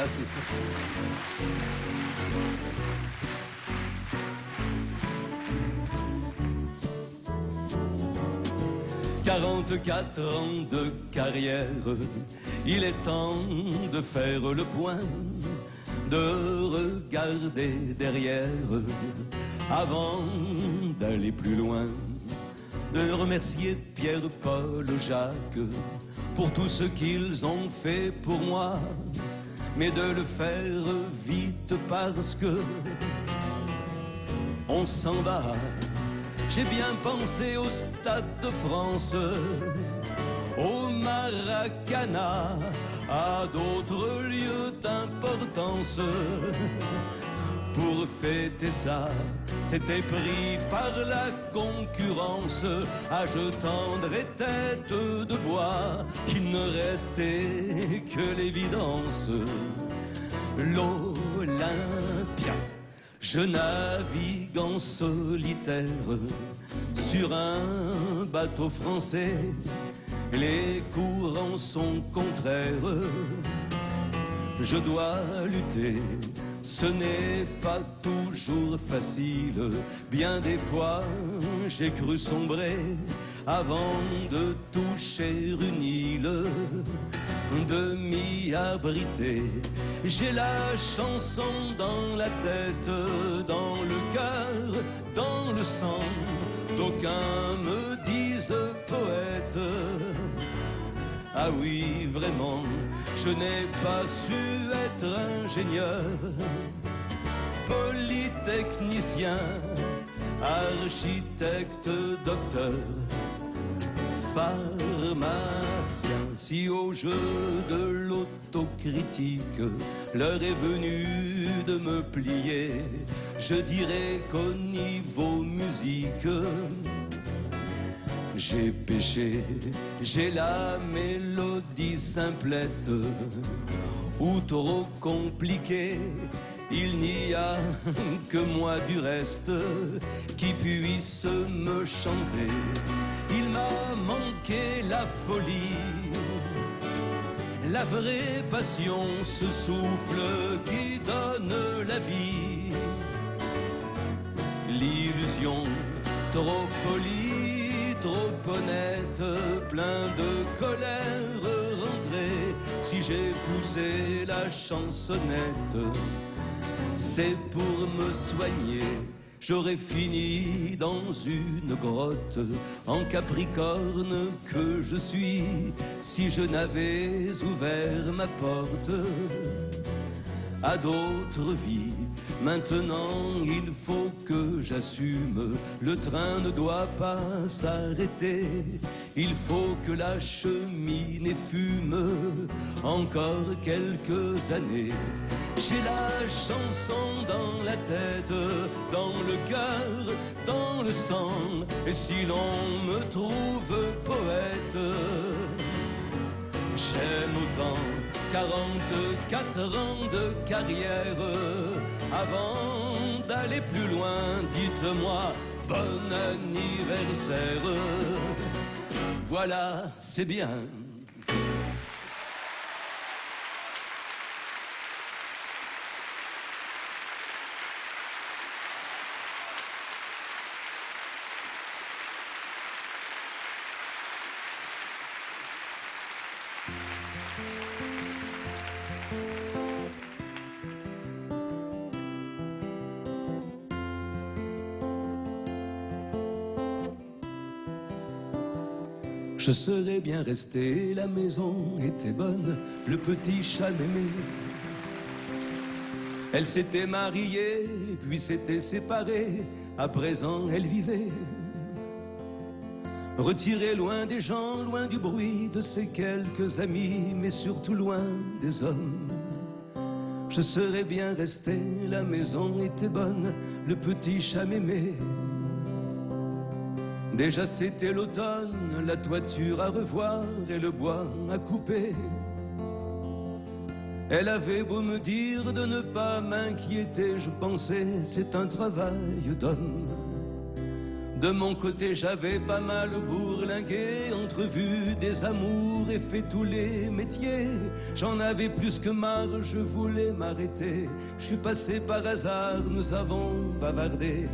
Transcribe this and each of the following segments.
Merci. 44 ans de carrière, il est temps de faire le point, de regarder derrière avant d'aller plus loin, de remercier Pierre, Paul, Jacques pour tout ce qu'ils ont fait pour moi, mais de le faire vite parce que on s'en va. J'ai bien pensé au Stade de France, au Maracana, à d'autres lieux d'importance. Pour fêter ça, c'était pris par la concurrence, âge tendre et tête de bois, il ne restait que l'évidence. L'Olympia. Je navigue en solitaire sur un bateau français. Les courants sont contraires. Je dois lutter. Ce n'est pas toujours facile. Bien des fois, j'ai cru sombrer avant de toucher une île, de m'y abriter. J'ai la chanson dans la tête, dans le cœur, dans le sang. D'aucuns me disent poète. Ah oui, vraiment, je n'ai pas su être ingénieur, polytechnicien, architecte, docteur, pharmacien. Si au jeu de l'autocritique l'heure est venue de me plier, je dirais qu'au niveau musique j'ai péché. J'ai la mélodie simplette ou trop compliquée. Il n'y a que moi du reste qui puisse me chanter. Il m'a manqué la folie, la vraie passion, ce souffle qui donne la vie. L'illusion trop polie, trop honnête, plein de colère rentrée. Si j'ai poussé la chansonnette, c'est pour me soigner. J'aurais fini dans une grotte en Capricorne que je suis si je n'avais ouvert ma porte à d'autres vies. Maintenant il faut que j'assume, le train ne doit pas s'arrêter. Il faut que la cheminée fume encore quelques années. J'ai la chanson dans la tête, dans le cœur, dans le sang. Et si l'on me trouve poète, j'aime autant 44 ans de carrière. Avant d'aller plus loin, dites-moi bon anniversaire. Voilà, c'est bien. Je serais bien resté, la maison était bonne, le petit chat m'aimait. Elle s'était mariée, puis s'était séparée, à présent elle vivait. Retirée loin des gens, loin du bruit de ses quelques amis, mais surtout loin des hommes. Je serais bien resté, la maison était bonne, le petit chat m'aimait. Déjà c'était l'automne, la toiture à revoir et le bois à couper. Elle avait beau me dire de ne pas m'inquiéter, je pensais c'est un travail d'homme. De mon côté, j'avais pas mal bourlingué, entrevu des amours et fait tous les métiers. J'en avais plus que marre, je voulais m'arrêter. Je suis passé par hasard, nous avons bavardé.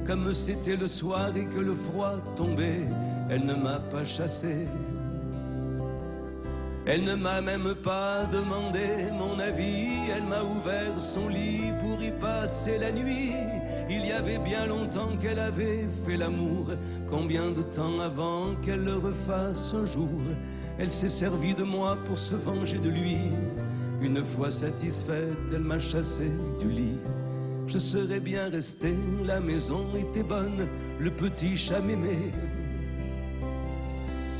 Comme c'était le soir et que le froid tombait, elle ne m'a pas chassé. Elle ne m'a même pas demandé mon avis. Elle m'a ouvert son lit pour y passer la nuit. Il y avait bien longtemps qu'elle avait fait l'amour. Combien de temps avant qu'elle le refasse un jour? Elle s'est servie de moi pour se venger de lui. Une fois satisfaite, elle m'a chassé du lit. Je serais bien resté, la maison était bonne, le petit chat m'aimait.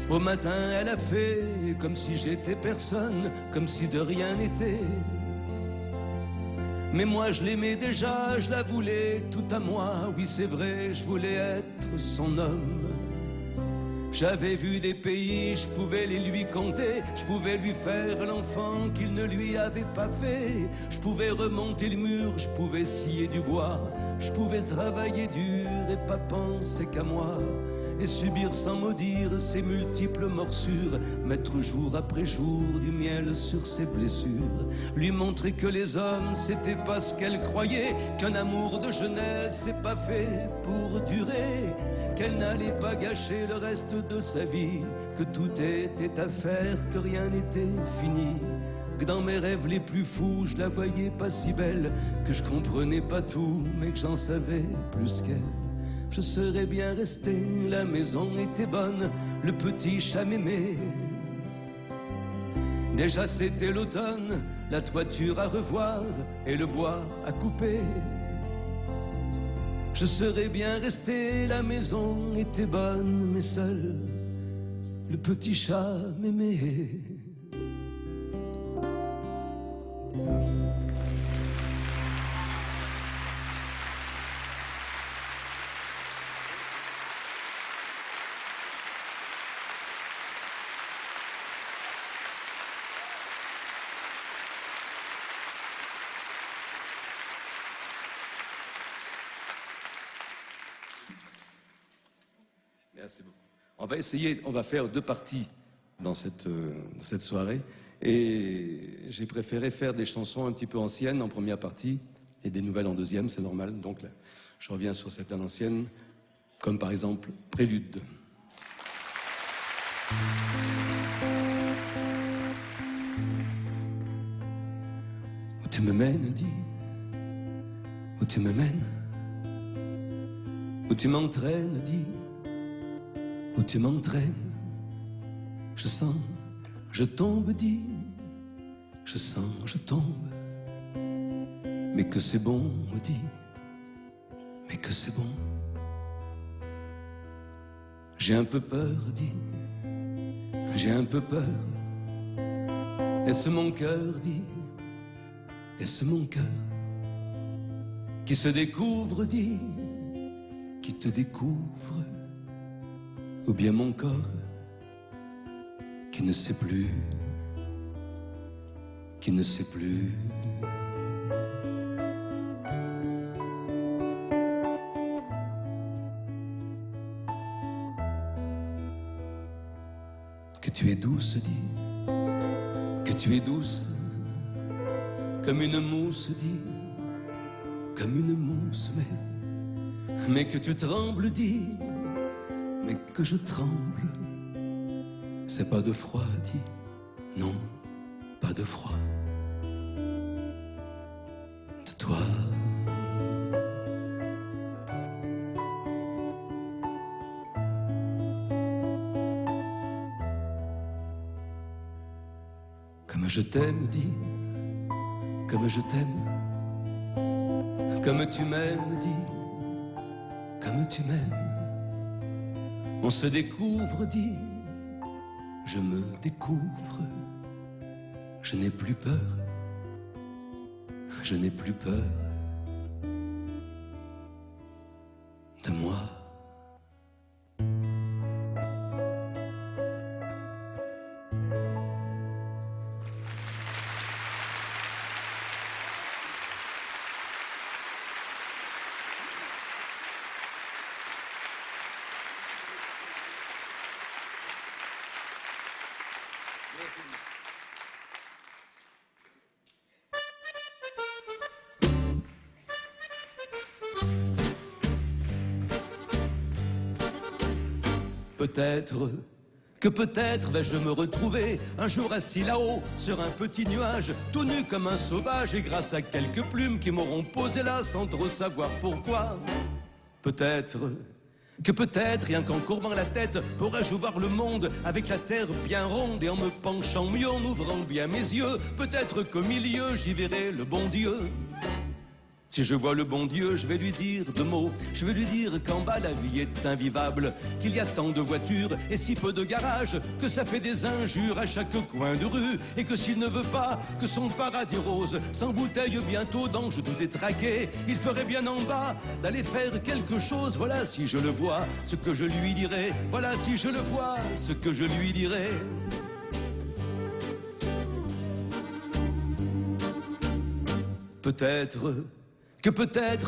Au matin, elle a fait comme si j'étais personne, comme si de rien n'était. Mais moi, je l'aimais déjà, je la voulais tout à moi. Oui, c'est vrai, je voulais être son homme. J'avais vu des pays, je pouvais les lui compter. Je pouvais lui faire l'enfant qu'il ne lui avait pas fait. Je pouvais remonter le mur, je pouvais scier du bois. Je pouvais travailler dur et pas penser qu'à moi. Et subir sans maudire ses multiples morsures, mettre jour après jour du miel sur ses blessures, lui montrer que les hommes c'était pas ce qu'elle croyait, qu'un amour de jeunesse c'est pas fait pour durer, qu'elle n'allait pas gâcher le reste de sa vie, que tout était à faire, que rien n'était fini, que dans mes rêves les plus fous je la voyais pas si belle, que je comprenais pas tout mais que j'en savais plus qu'elle. Je serais bien resté, la maison était bonne, le petit chat m'aimait. Déjà c'était l'automne, la toiture à revoir et le bois à couper. Je serais bien resté, la maison était bonne, mais seul, le petit chat m'aimait. Merci beaucoup. On va faire deux parties dans cette soirée. Et j'ai préféré faire des chansons un petit peu anciennes en première partie et des nouvelles en deuxième, c'est normal. Donc là, je reviens sur certaines anciennes, comme par exemple Prélude. Où tu me mènes, dis, où tu me mènes, où tu m'entraînes, dis, où tu m'entraînes, je sens, je tombe, dis, je sens, je tombe, mais que c'est bon, dis, mais que c'est bon. J'ai un peu peur, dis, j'ai un peu peur. Est-ce mon cœur, dis, est-ce mon cœur qui se découvre, dis, qui te découvre? Ou bien mon corps qui ne sait plus, qui ne sait plus. Que tu es douce, dis, que tu es douce, comme une mousse, dis, comme une mousse, mais que tu trembles, dis, mais que je tremble, c'est pas de froid, dis, non, pas de froid, de toi. Comme je t'aime, dis, comme je t'aime, comme tu m'aimes, dis, comme tu m'aimes. On se découvre, dis, je me découvre, je n'ai plus peur, je n'ai plus peur de moi. Peut-être vais-je me retrouver un jour assis là-haut sur un petit nuage, tout nu comme un sauvage, et grâce à quelques plumes qui m'auront posé là sans trop savoir pourquoi. Peut-être, rien qu'en courbant la tête, pourrais-je voir le monde avec la terre bien ronde, et en me penchant mieux, en ouvrant bien mes yeux, peut-être qu'au milieu j'y verrai le bon Dieu. Si je vois le bon Dieu, je vais lui dire deux mots. Je vais lui dire qu'en bas la vie est invivable, qu'il y a tant de voitures et si peu de garages, que ça fait des injures à chaque coin de rue, et que s'il ne veut pas que son paradis rose s'embouteille bientôt d'anges tout détraqués, il ferait bien en bas d'aller faire quelque chose. Voilà si je le vois, ce que je lui dirai. Voilà si je le vois, ce que je lui dirai. Peut-être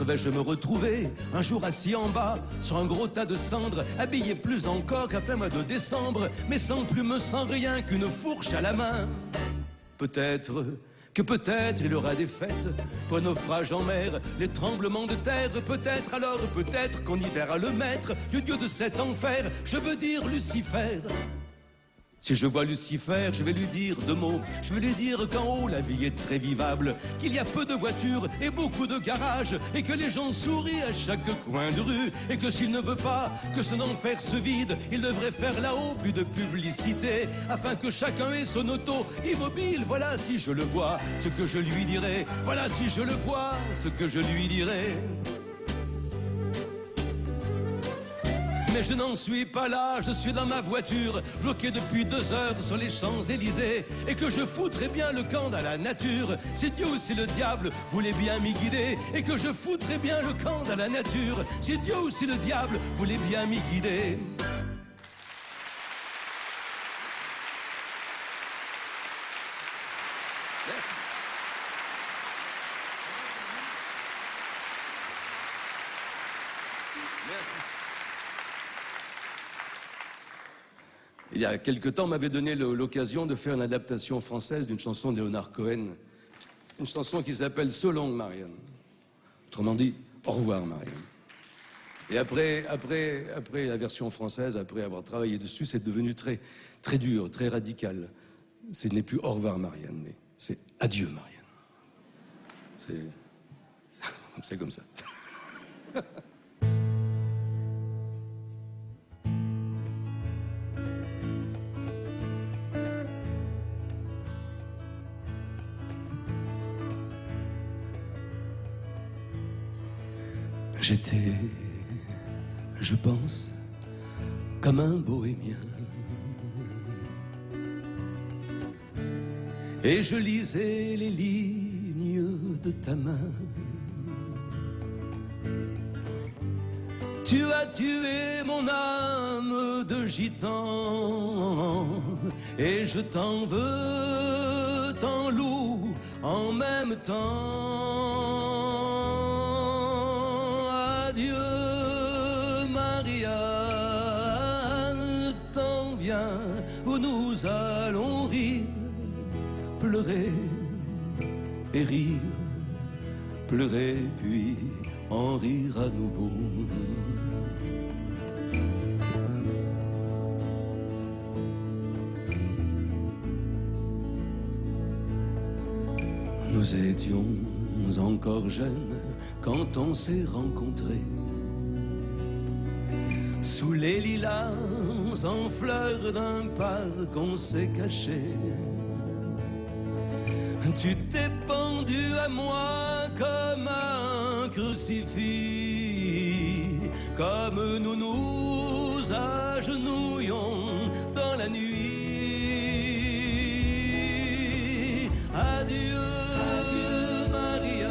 vais-je me retrouver un jour assis en bas sur un gros tas de cendres, habillé plus encore qu'après mois de décembre, mais sans plume, sans rien qu'une fourche à la main. Peut-être il aura des fêtes pour naufrage en mer, les tremblements de terre. Peut-être qu'en hiver à le maître du dieu de cet enfer, je veux dire Lucifer. Si je vois Lucifer, je vais lui dire deux mots. Je vais lui dire qu'en haut la vie est très vivable, qu'il y a peu de voitures et beaucoup de garages, et que les gens sourient à chaque coin de rue, et que s'il ne veut pas que son enfer se vide, il devrait faire là-haut plus de publicité, afin que chacun ait son auto immobile. Voilà si je le vois, ce que je lui dirai. Voilà si je le vois, ce que je lui dirai. Mais je n'en suis pas là, je suis dans ma voiture, bloqué depuis 2 heures sur les Champs-Élysées, et que je foutrais bien le camp à la nature, si Dieu ou si le diable voulait bien m'y guider, et que je foutrais bien le camp à la nature, si Dieu ou si le diable voulait bien m'y guider. Il y a quelque temps, on m'avait donné l'occasion de faire une adaptation française d'une chanson de Leonard Cohen. Une chanson qui s'appelle So Long, Marianne. Autrement dit, au revoir, Marianne. Et après la version française, après avoir travaillé dessus, c'est devenu très, très dur, très radical. Ce n'est plus au revoir, Marianne, mais c'est adieu, Marianne. C'est comme ça. J'étais, je pense, comme un bohémien, et je lisais les lignes de ta main. Tu as tué mon âme de gitan, et je t'en veux, t'en loue en même temps. Adieu, Marianne, t'en viens où nous allons rire, pleurer et rire, pleurer puis en rire à nouveau. Nous étions encore jeunes quand on s'est rencontrés, sous les lilas en fleurs d'un parc on s'est caché. Tu t'es pendu à moi comme un crucifix, comme nous nous agenouillons dans la nuit. Adieu, adieu Marianne,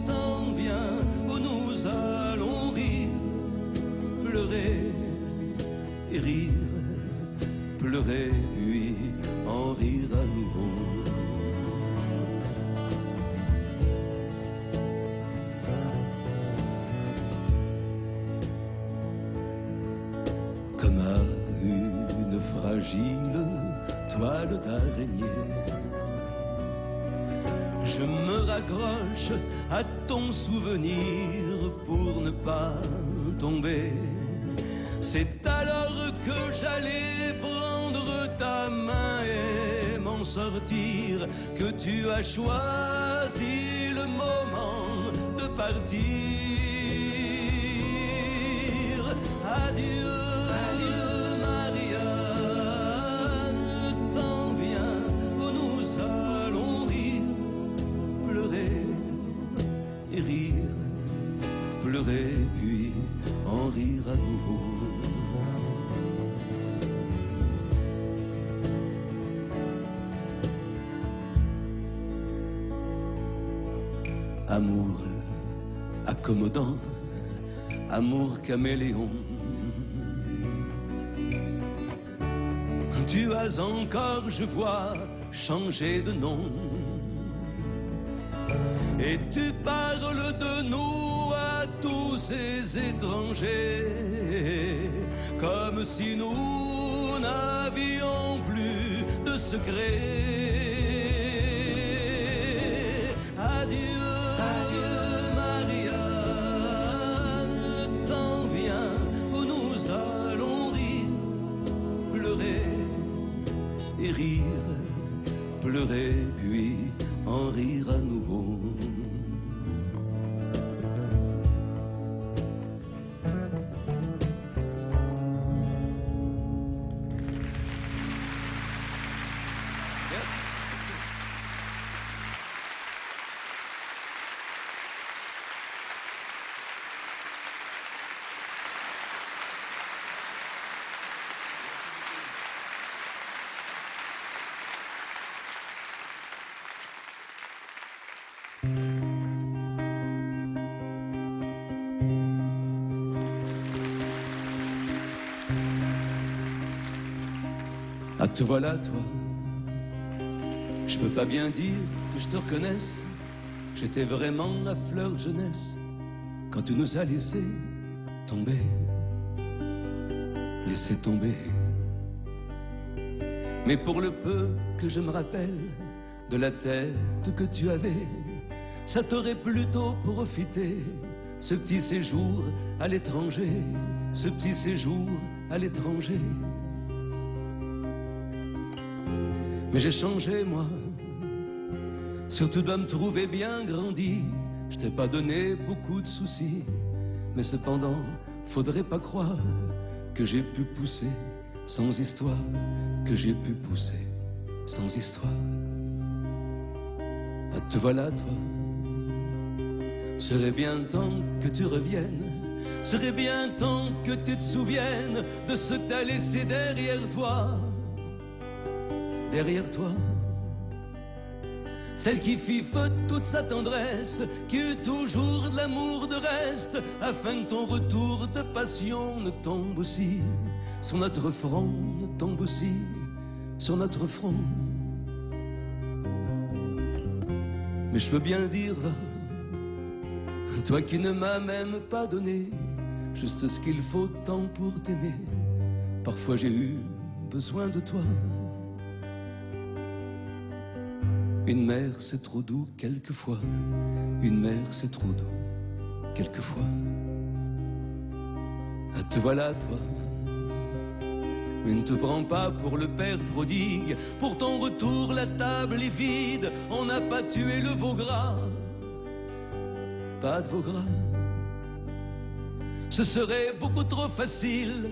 t'en viens où nous allons rire, pleurer et rire, pleurer puis en rire à nouveau. Comme à fragile toile d'araignée. Je me raccroche à ton souvenir pour ne pas tomber. C'est alors que j'allais prendre ta main et m'en sortir que tu as choisi le moment de partir. Adieu, adieu Marianne, le temps vient où nous allons rire, pleurer et rire, pleurer puis en rire à nouveau. Amour accommodant, amour caméléon. Tu as encore, je vois, changé de nom. Et tu parles de nous à tous ces étrangers, comme si nous n'avions plus de secret. Adieu. Rire, pleurer, puis en rire à nouveau. Ah, te voilà, toi. Je peux pas bien dire que je te reconnaisse. J'étais vraiment la fleur de jeunesse quand tu nous as laissé tomber. Laissé tomber. Mais pour le peu que je me rappelle de la tête que tu avais, ça t'aurait plutôt profité, ce petit séjour à l'étranger, ce petit séjour à l'étranger. Mais j'ai changé, moi, surtout de me trouver bien grandi. Je t'ai pas donné beaucoup de soucis, mais cependant, faudrait pas croire que j'ai pu pousser sans histoire, que j'ai pu pousser sans histoire. Ah, te voilà, toi. Serait bien temps que tu reviennes, serait bien temps que tu te souviennes de ce que t'as laissé derrière toi. Derrière toi, celle qui fit feu de toute sa tendresse, qui eut toujours de l'amour de reste, afin que ton retour de passion ne tombe aussi sur notre front, ne tombe aussi sur notre front. Mais je peux bien le dire, va, toi qui ne m'as même pas donné juste ce qu'il faut tant pour t'aimer. Parfois j'ai eu besoin de toi. Une mère c'est trop doux quelquefois, une mère c'est trop doux quelquefois. Ah, te voilà, toi. Mais ne te prends pas pour le père prodigue, pour ton retour la table est vide, on n'a pas tué le veau gras, pas de veau gras. Ce serait beaucoup trop facile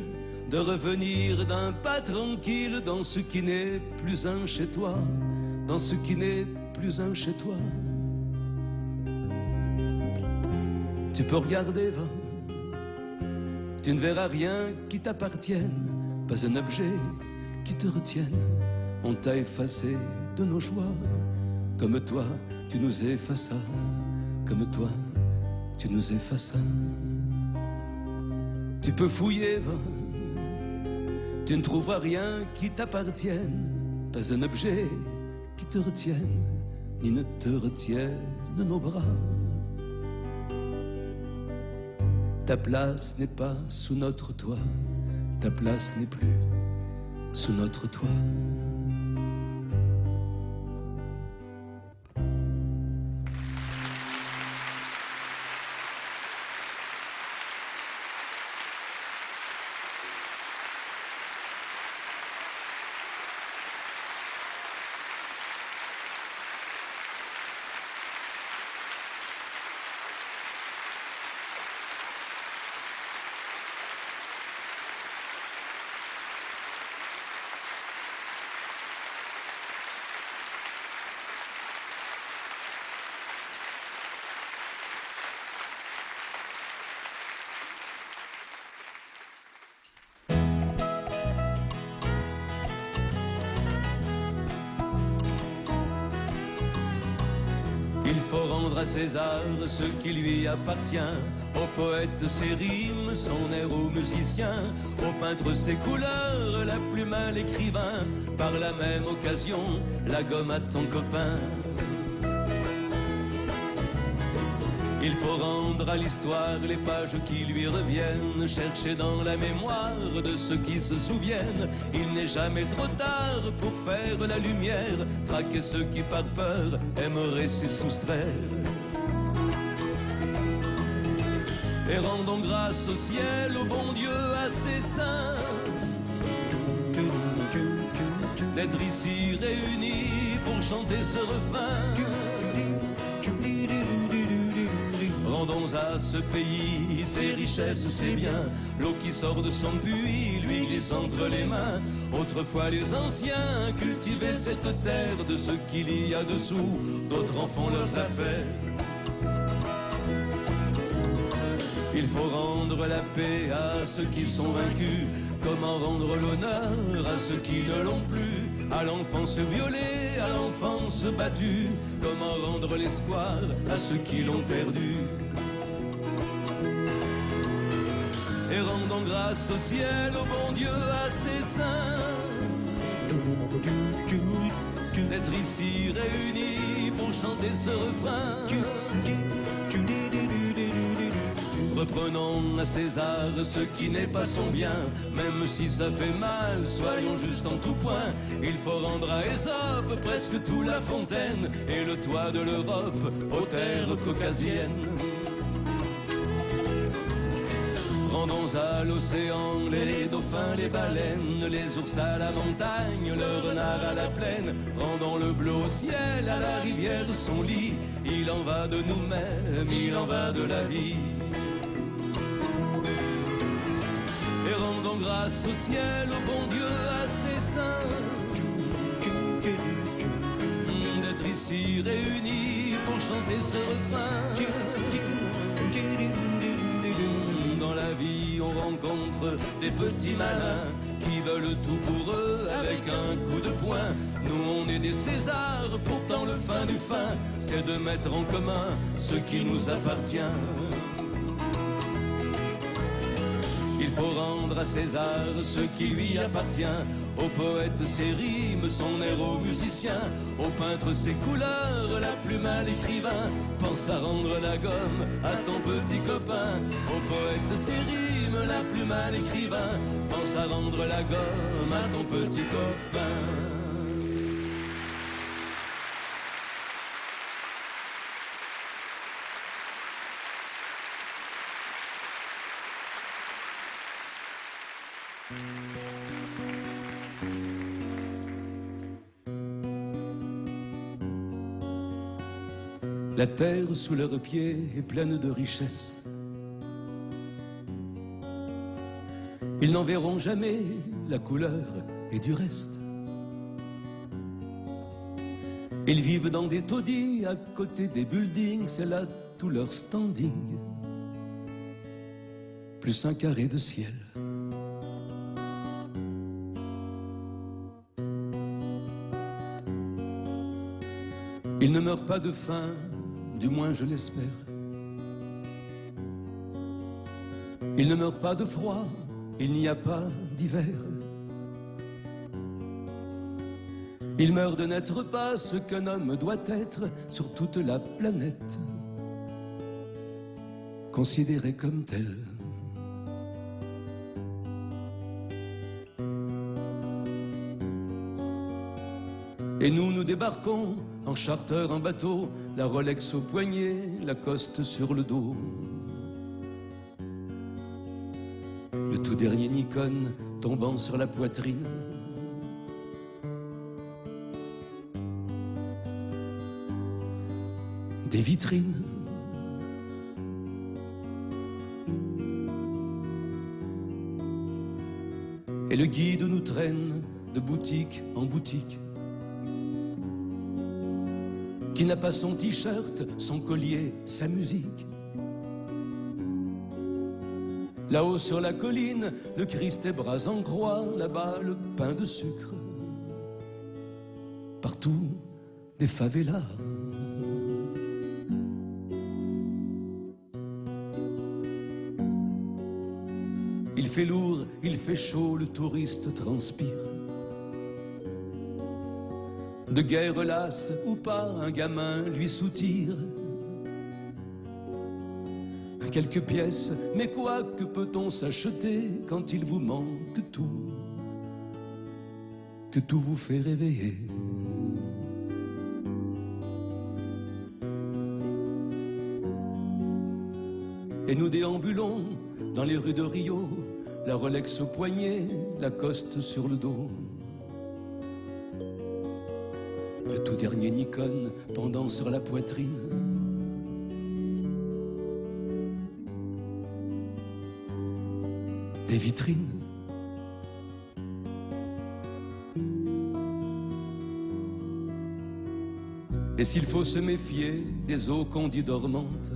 de revenir d'un pas tranquille dans ce qui n'est plus un chez toi, dans ce qui n'est plus un chez toi. Tu peux regarder, va, tu ne verras rien qui t'appartienne, pas un objet qui te retienne. On t'a effacé de nos joies, comme toi tu nous effaças, comme toi tu nous effaças. Tu peux fouiller, va, tu ne trouveras rien qui t'appartienne, pas un objet qui te retienne, ni ne te retienne nos bras. Ta place n'est pas sous notre toit, ta place n'est plus sous notre toit. Il faut rendre à César ce qui lui appartient, au poète ses rimes, son air aux musiciens, au peintre ses couleurs, la plume à l'écrivain, par la même occasion, la gomme à ton copain. Il faut rendre à l'histoire les pages qui lui reviennent, chercher dans la mémoire de ceux qui se souviennent. Il n'est jamais trop tard pour faire la lumière, traquer ceux qui par peur aimeraient s'y soustraire. Et rendons grâce au ciel, au bon Dieu, à ses saints, d'être ici réunis pour chanter ce refrain. Rendons à ce pays ses richesses, ses biens, l'eau qui sort de son puits, lui glisse entre les mains. Autrefois les anciens cultivaient cette terre, de ce qu'il y a dessous, d'autres en font leurs affaires. Il faut rendre la paix à ceux qui sont vaincus. Comment rendre l'honneur à ceux qui ne l'ont plus? À l'enfance violée, à l'enfance battue. Comment rendre l'espoir à ceux qui l'ont perdu? Et rendons grâce au ciel, au bon Dieu, à ses saints, d'être ici réunis pour chanter ce refrain. Reprenons à César ce qui n'est pas son bien, même si ça fait mal, soyons justes en tout point. Il faut rendre à Ésope presque tout La Fontaine et le toit de l'Europe aux terres caucasiennes. Rendons à l'océan les dauphins, les baleines, les ours à la montagne, le renard à la plaine. Rendons le bleu au ciel, à la rivière son lit. Il en va de nous-mêmes, il en va de la vie. Et rendons grâce au ciel, au bon Dieu, à ses saints, d'être ici réunis pour chanter ce refrain. Dans la vie on rencontre des petits malins qui veulent tout pour eux avec un coup de poing. Nous on est des Césars, pourtant le fin du fin, c'est de mettre en commun ce qui nous appartient. Il faut rendre à César ce qui lui appartient, au poète ses rimes, son air aux musiciens, au peintre ses couleurs, la plume à l'écrivain. Pense à rendre la gomme à ton petit copain, au poète ses rimes, la plume à l'écrivain. Pense à rendre la gomme à ton petit copain. La terre sous leurs pieds est pleine de richesses. Ils n'en verront jamais la couleur et du reste. Ils vivent dans des taudis à côté des buildings, c'est là tout leur standing. Plus un carré de ciel. Ils ne meurent pas de faim, du moins je l'espère. Ils ne meurent pas de froid, il n'y a pas d'hiver. Ils meurent de n'être pas ce qu'un homme doit être sur toute la planète, considéré comme tel. Et nous, nous débarquons en charter, en bateau, la Rolex au poignet, la Coste sur le dos. Le tout dernier Nikon tombant sur la poitrine. Des vitrines. Et le guide nous traîne de boutique en boutique. Qui n'a pas son t-shirt, son collier, sa musique. Là-haut sur la colline, le Christ est bras en croix, là-bas le pain de sucre. Partout, des favelas. Il fait lourd, il fait chaud, le touriste transpire. De guerre lasse ou pas, un gamin lui soutire quelques pièces, mais quoi que peut-on s'acheter quand il vous manque tout, que tout vous fait réveiller. Et nous déambulons dans les rues de Rio, la Rolex au poignet, la Coste sur le dos. Le tout dernier Nikon pendant sur la poitrine. Des vitrines. Et s'il faut se méfier des eaux qu'on dit dormantes,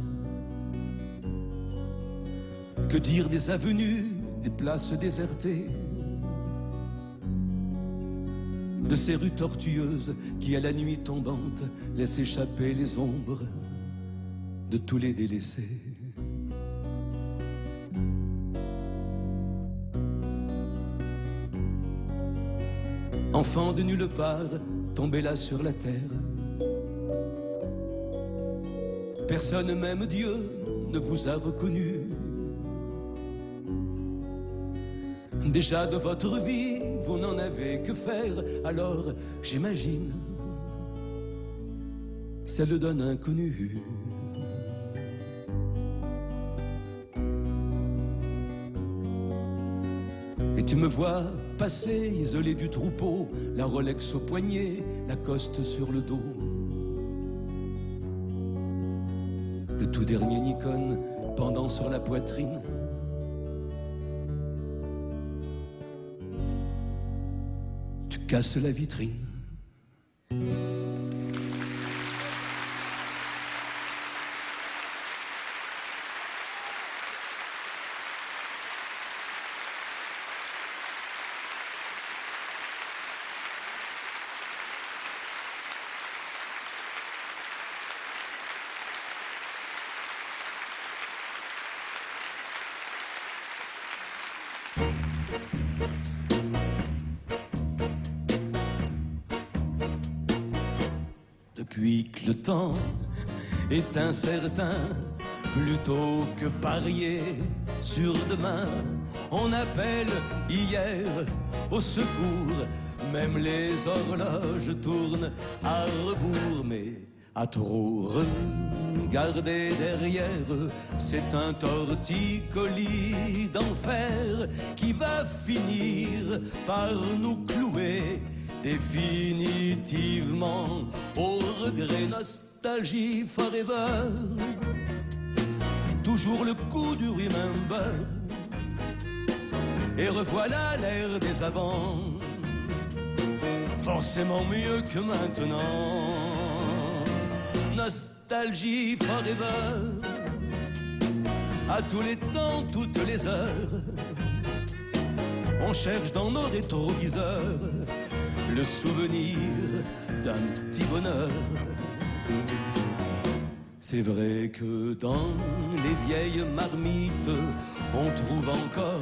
que dire des avenues, des places désertées, de ces rues tortueuses qui à la nuit tombante laissent échapper les ombres de tous les délaissés. Enfant de nulle part, tombé là sur la terre, personne, même Dieu, ne vous a reconnu. Déjà de votre vie, vous n'en avez que faire, alors j'imagine celle d'un inconnu. Et tu me vois passer, isolé du troupeau, la Rolex au poignet, la Coste sur le dos. Le tout dernier Nikon pendant sur la poitrine. Tu casses la vitrine. Depuis que le temps est incertain, plutôt que parier sur demain, on appelle hier au secours. Même les horloges tournent à rebours, mais à trop regarder derrière, c'est un torticolis d'enfer qui va finir par nous clouer définitivement au regret. Nostalgie forever, toujours le coup du remember, et revoilà l'ère des avants, forcément mieux que maintenant. Nostalgie forever, à tous les temps, toutes les heures, on cherche dans nos rétroviseurs le souvenir d'un petit bonheur. C'est vrai que dans les vieilles marmites, on trouve encore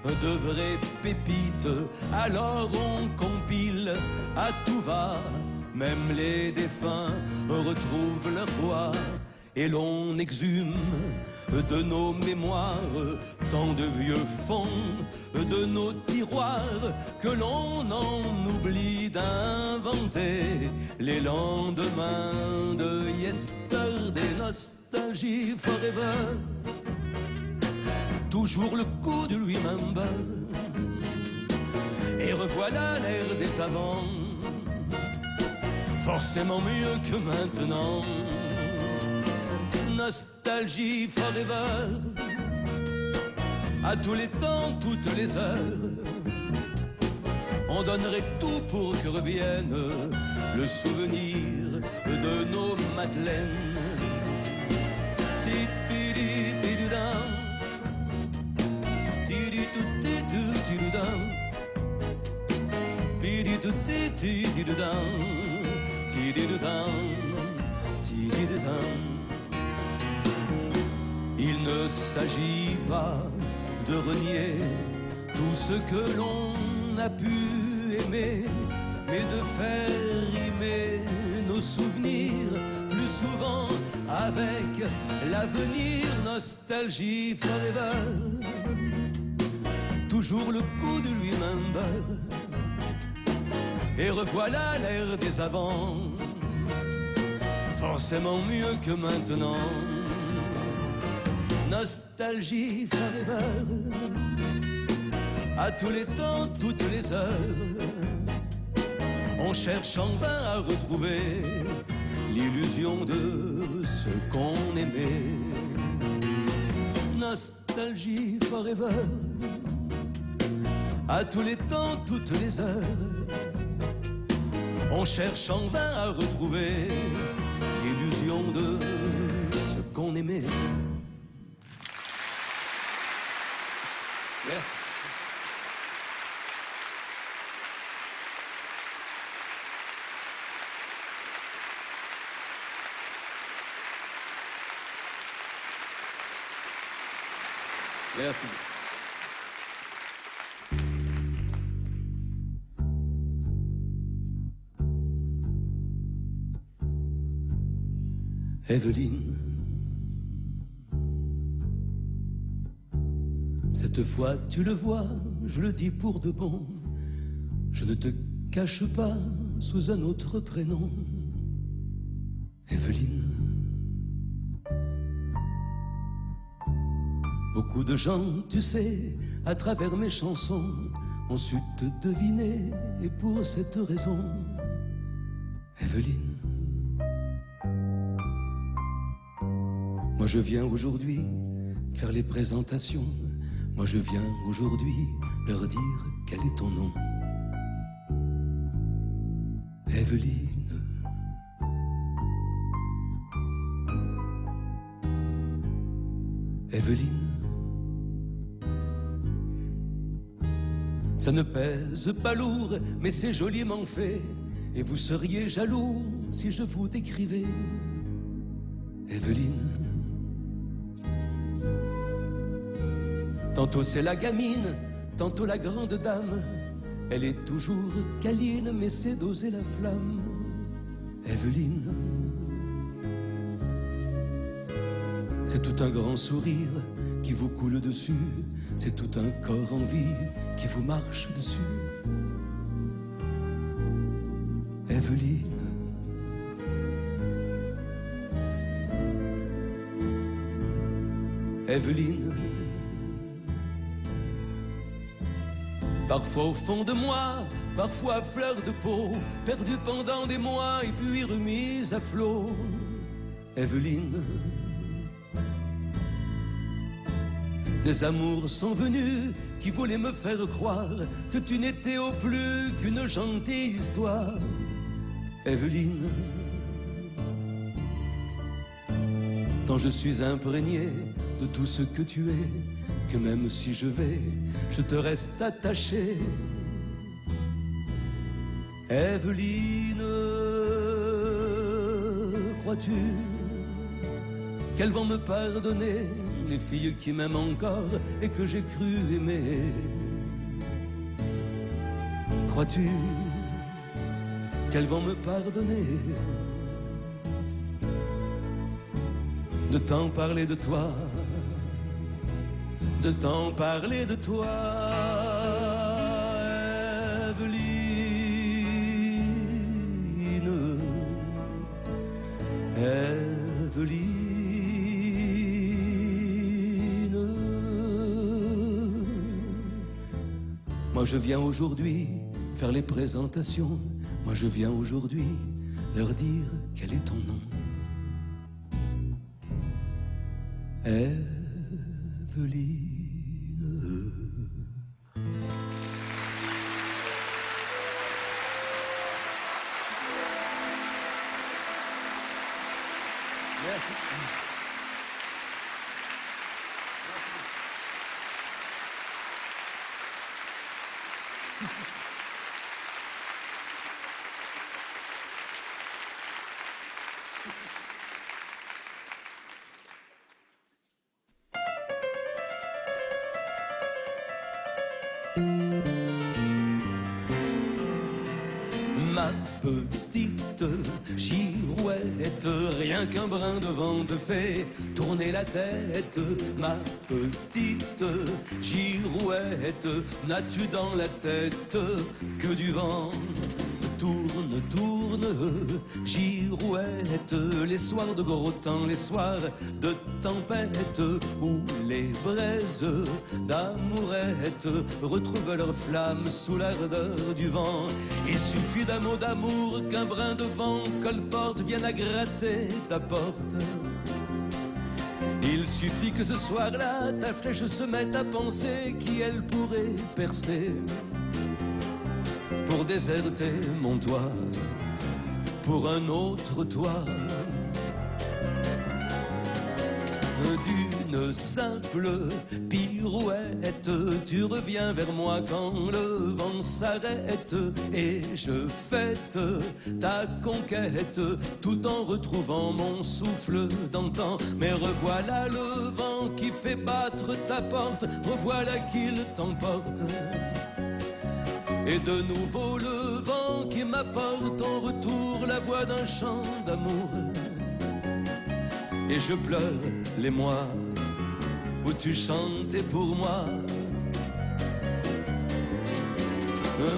de vraies pépites. Alors on compile à tout va, même les défunts retrouvent leur voix. et l'on exhume de nos mémoires tant de vieux fonds, de nos tiroirs que l'on en oublie d'inventer les lendemains de yesterday, nostalgie forever. Toujours le coup de remember, et revoilà l'ère des avants, forcément mieux que maintenant. Nostalgie forever, à tous les temps, toutes les heures. On donnerait tout pour que revienne le souvenir de nos madeleines. Il ne s'agit pas de renier tout ce que l'on a pu aimer, mais de faire rimer nos souvenirs plus souvent avec l'avenir. Nostalgie forever, toujours le coup de remember, et revoilà l'ère des avants, forcément mieux que maintenant. Nostalgie forever, à tous les temps, toutes les heures. On cherche en vain à retrouver l'illusion de ce qu'on aimait. Nostalgie forever, à tous les temps, toutes les heures. On cherche en vain à retrouver l'illusion de ce qu'on aimait. Merci. Merci. Evelyne, cette fois tu le vois, je le dis pour de bon, je ne te cache pas sous un autre prénom. Evelyne, beaucoup de gens, tu sais, à travers mes chansons, ont su te deviner, et pour cette raison, Evelyne, moi je viens aujourd'hui faire les présentations. Moi je viens aujourd'hui leur dire quel est ton nom. Evelyne, Evelyne, ça ne pèse pas lourd, mais c'est joliment fait, et vous seriez jaloux si je vous décrivais. Evelyne, tantôt c'est la gamine, tantôt la grande dame. Elle est toujours câline, mais c'est doser la flamme. Evelyne, c'est tout un grand sourire qui vous coule dessus. C'est tout un corps en vie qui vous marche dessus. Evelyne, Evelyne, parfois au fond de moi, parfois à fleur de peau, perdue pendant des mois et puis remise à flot. Evelyne, des amours sont venus qui voulaient me faire croire que tu n'étais au plus qu'une gentille histoire. Evelyne, tant je suis imprégné de tout ce que tu es, que même si je vais, je te reste attaché. Evelyne, crois-tu qu'elles vont me pardonner, les filles qui m'aiment encore et que j'ai cru aimer? Crois-tu qu'elles vont me pardonner? de tant parler de toi, de tant parler de toi, Evelyne, Evelyne. Moi je viens aujourd'hui faire les présentations, moi je viens aujourd'hui leur dire quel est ton nom. Evelyne. Merci. Ma petite girouette, rien qu'un brin de vent te fait tourner la tête. Ma petite girouette, n'as-tu dans la tête que du vent? Tourne, tourne, girouette, les soirs de gros temps, les soirs de tempête, où les braises d'amourette retrouvent leur flamme sous l'ardeur du vent. Il suffit d'un mot d'amour, qu'un brin de vent colporte vienne à gratter ta porte. Il suffit que ce soir-là, ta flèche se mette à penser qui elle pourrait percer pour déserter mon toit, pour un autre toit. D'une simple pirouette, tu reviens vers moi quand le vent s'arrête, et je fête ta conquête tout en retrouvant mon souffle d'antan. Mais revoilà le vent qui fait battre ta porte, revoilà qu'il t'emporte. Et de nouveau le vent qui m'apporte en retour la voix d'un chant d'amour. Et je pleure les mois où tu chantais pour moi.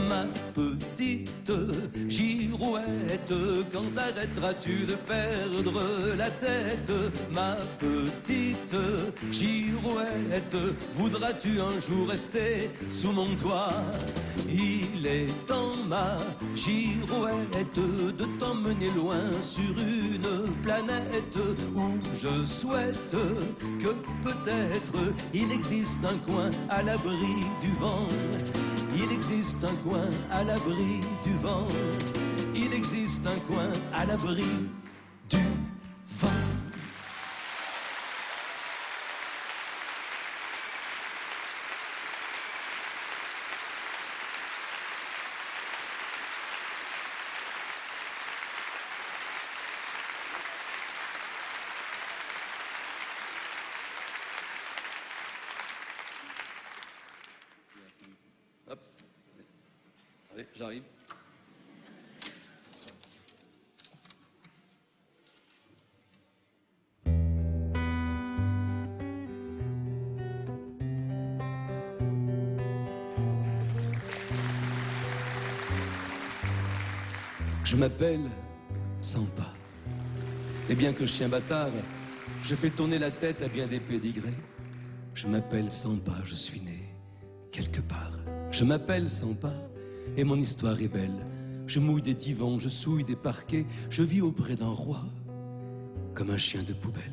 Ma petite girouette, quand arrêteras-tu de perdre la tête? Ma petite girouette, voudras-tu un jour rester sous mon toit? Il est temps, ma girouette, de t'emmener loin sur une planète où je souhaite que peut-être il existe un coin à l'abri du vent. Il existe un coin à l'abri du vent. Il existe un coin à l'abri du vent. Hop. Allez, j'arrive. Je m'appelle Sampa. Et bien que chien bâtard, je fais tourner la tête à bien des pédigrés. Je m'appelle Sampa, je suis né quelque part. Je m'appelle Sampa et mon histoire est belle. Je mouille des divans, je souille des parquets. Je vis auprès d'un roi comme un chien de poubelle.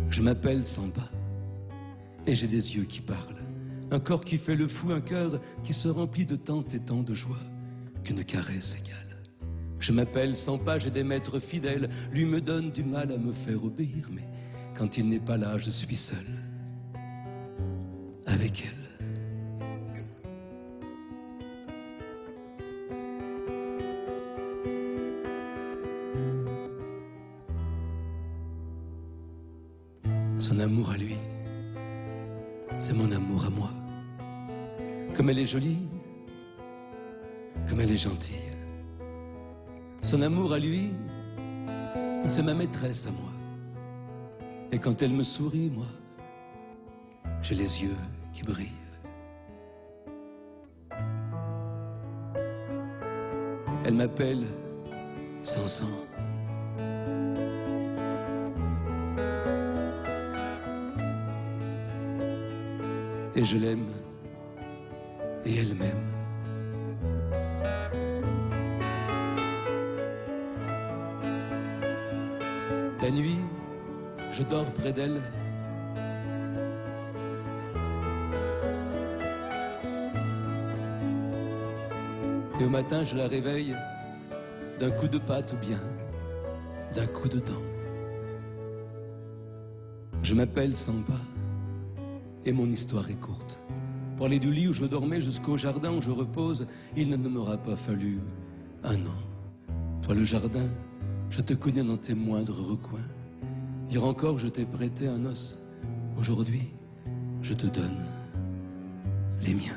Je m'appelle Sampa et j'ai des yeux qui parlent, un corps qui fait le fou, un cœur qui se remplit de tant et tant de joie qu'une caresse égale. Je m'appelle Sampa, j'ai des maîtres fidèles, lui me donne du mal à me faire obéir, mais quand il n'est pas là, je suis seul avec elle. Son amour à lui, c'est mon amour à moi. Comme elle est jolie, comme elle est gentille. Son amour à lui, c'est ma maîtresse à moi. Et quand elle me sourit, moi, j'ai les yeux qui brillent. Elle m'appelle Sansan. Et je l'aime, et elle m'aime. La nuit, je dors près d'elle. Et au matin, je la réveille d'un coup de patte ou bien d'un coup de dent. Je m'appelle Sampa et mon histoire est courte. Pour aller du lit où je dormais jusqu'au jardin où je repose, il ne m'aura pas fallu un an. Toi, le jardin, je te connais dans tes moindres recoins. Hier encore, je t'ai prêté un os. Aujourd'hui, je te donne les miens.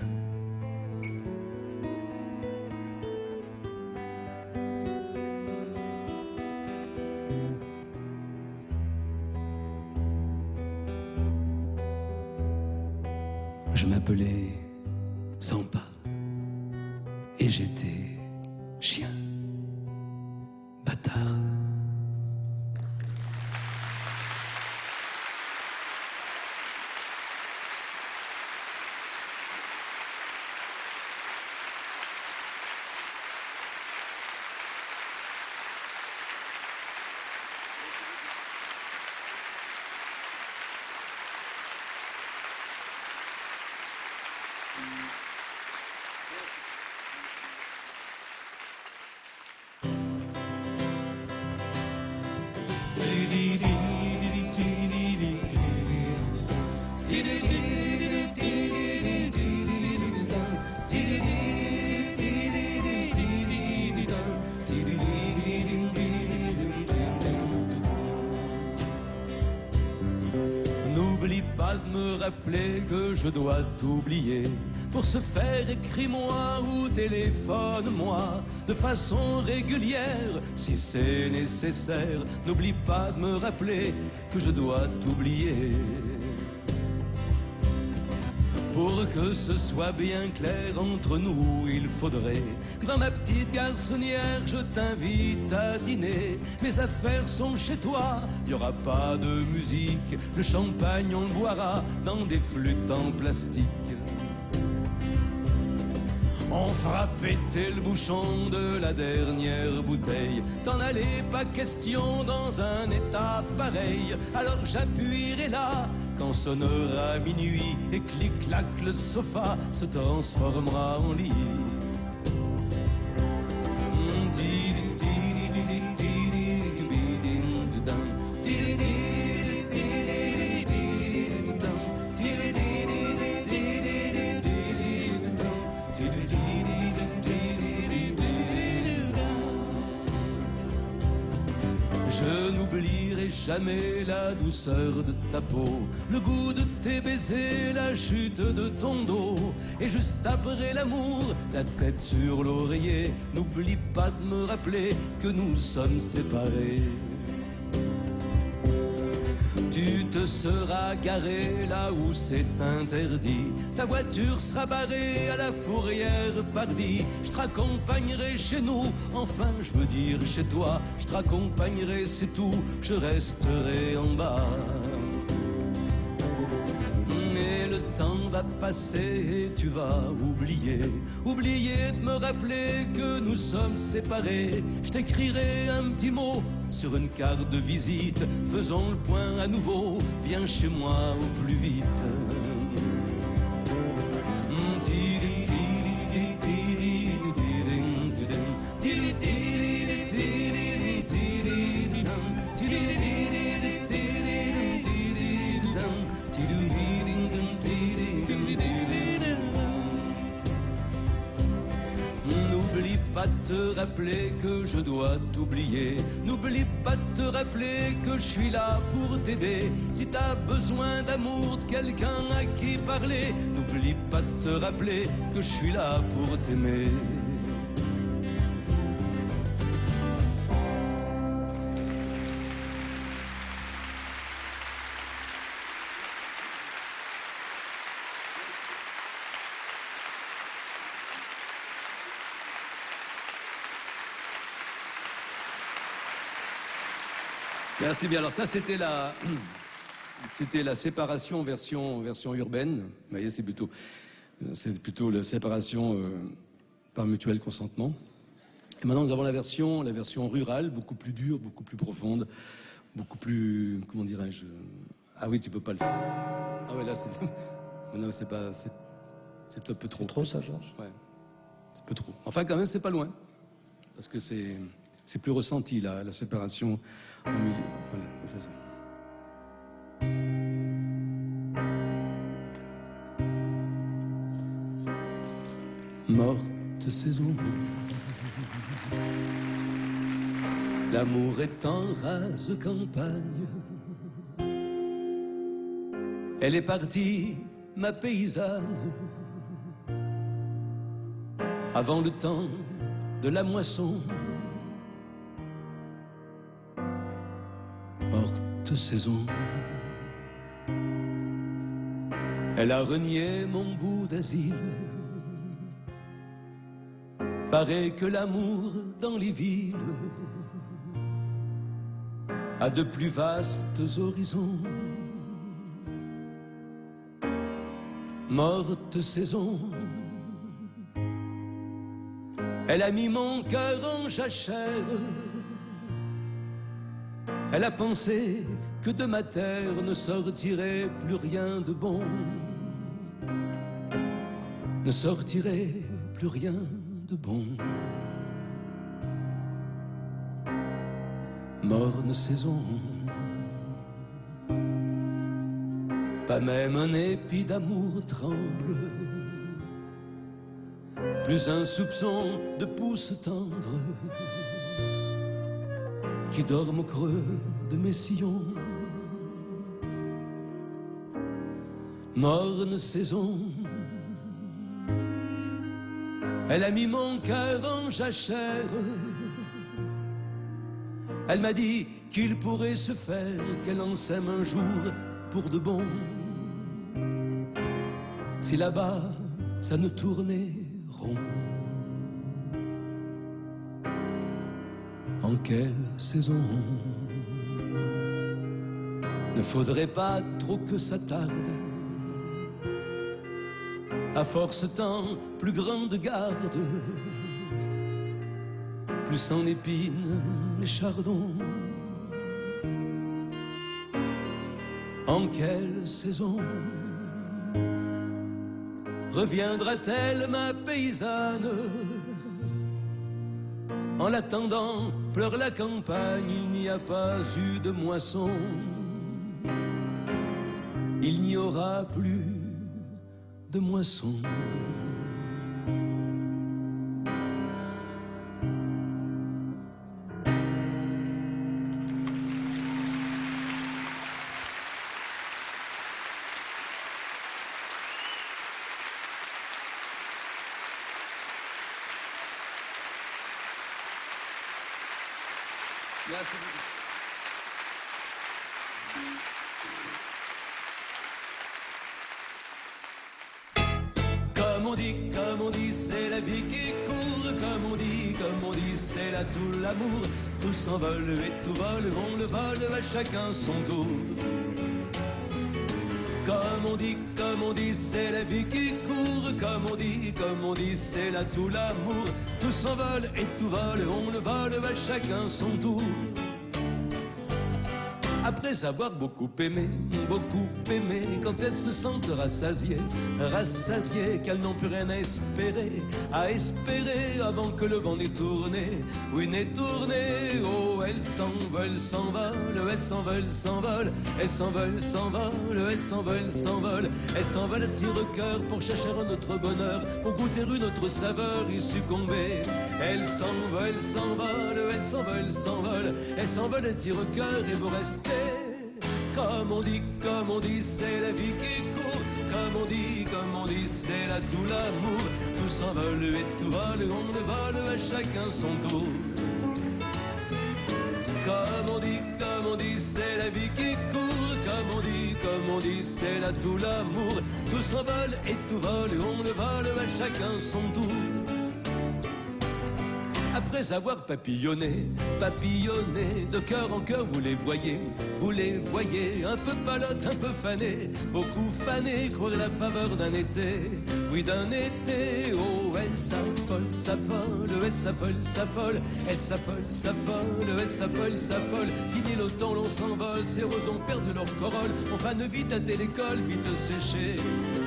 Je m'appelais Sampa et j'étais chien, bâtard. N'oublie pas de me rappeler que je dois t'oublier. Pour ce faire, écris-moi ou téléphone-moi de façon régulière, si c'est nécessaire. N'oublie pas de me rappeler que je dois t'oublier. Pour que ce soit bien clair entre nous, il faudrait que dans ma petite garçonnière, je t'invite à dîner. Mes affaires sont chez toi, il n'y aura pas de musique. Le champagne, on le boira dans des flûtes en plastique. On fera péter le bouchon de la dernière bouteille. T'en allais pas question dans un état pareil. Alors j'appuierai là quand sonnera minuit et clic-clac le sofa se transformera en lit. Je n'oublierai jamais la douceur de ta peau, le goût de tes baisers, la chute de ton dos. Et juste après l'amour, la tête sur l'oreiller. N'oublie pas de me rappeler que nous sommes séparés. Tu te seras garé là où c'est interdit. Ta voiture sera barrée à la fourrière Pardy. Je te raccompagnerai chez nous, enfin je veux dire chez toi. Je te raccompagnerai, c'est tout, je resterai en bas. Mais le temps va passer et tu vas oublier. Oublier de me rappeler que nous sommes séparés. Je t'écrirai un petit mot sur une carte de visite. Faisons le point à nouveau, viens chez moi au plus vite. N'oublie pas de te rappeler que je dois t'oublier. N'oublie pas de te rappeler que je suis là pour t'aider. Si t'as besoin d'amour, de quelqu'un à qui parler, n'oublie pas de te rappeler que je suis là pour t'aimer. Merci bien. Alors ça, c'était la séparation version urbaine. Vous voyez, c'est plutôt la séparation par mutuel consentement. Et maintenant, nous avons la version rurale, beaucoup plus dure, beaucoup plus profonde, beaucoup plus, comment dirais-je. Ah oui, tu peux pas le faire. Ah ouais, là, c'est non, c'est pas, c'est un peu trop. C'est trop ça, Georges? Ouais, c'est un peu trop. Enfin, quand même, c'est pas loin, parce que c'est plus ressenti la séparation au milieu. Voilà, c'est ça. Morte saison, l'amour est en rase campagne. Elle est partie, ma paysanne, avant le temps de la moisson. Morte saison, elle a renié mon bout d'asile. Paraît que l'amour dans les villes a de plus vastes horizons. Morte saison, elle a mis mon cœur en jachère. Elle a pensé que de ma terre ne sortirait plus rien de bon, ne sortirait plus rien de bon. Morne saison, pas même un épi d'amour tremble, plus un soupçon de pouce tendre qui dorment au creux de mes sillons. Morne saison, elle a mis mon cœur en jachère. Elle m'a dit qu'il pourrait se faire qu'elle en sème un jour pour de bon. Si là-bas ça ne tournait rond. En quelle saison? Ne faudrait pas trop que ça tarde. À force tant plus grande garde, plus en épine les chardons. En quelle saison reviendra-t-elle ma paysanne? En l'attendant, pleure la campagne, il n'y a pas eu de moisson. Il n'y aura plus de moisson. Merci beaucoup. Comme on dit, c'est la vie qui court. Comme on dit, c'est là tout l'amour. Tout s'envole et tout vole, on le vole à chacun son tour. Comme on dit, c'est la vie qui court. Comme on dit, c'est là tout l'amour. Tout s'envole et tout vole, on le vole à chacun son tour. Après avoir beaucoup aimé, quand elles se sentent rassasiées, qu'elles n'ont plus rien à espérer avant que le vent n'ait tourné, oui n'ait tourné. Oh, elles s'envolent, elles s'envolent, elles s'envolent, elles s'envolent, elles s'envolent à tire-cœur pour chercher un autre bonheur, pour goûter une autre saveur y succomber. Elles s'envolent, elles s'envolent, elles s'envolent à tire-cœur et vous restez. Comme on dit, c'est la vie qui court. Comme on dit, c'est là tout l'amour. Tout s'envole et tout vole, on le vole à chacun son tour. Comme on dit, c'est la vie qui court. Comme on dit, c'est là tout l'amour. Tout s'envole et tout vole, on le vole à chacun son tour. Après avoir papillonné, papillonné, de cœur en cœur, vous les voyez, un peu palote, un peu fané, beaucoup fané, croire la faveur d'un été, oui d'un été. Oh, elle s'affole, s'affole, elle s'affole, s'affole, elle s'affole, s'affole, elle s'affole, s'affole. Fini l'automne, l'on s'envole, ces roses ont perdu leur corolle, on fane vite à l'école, vite séché.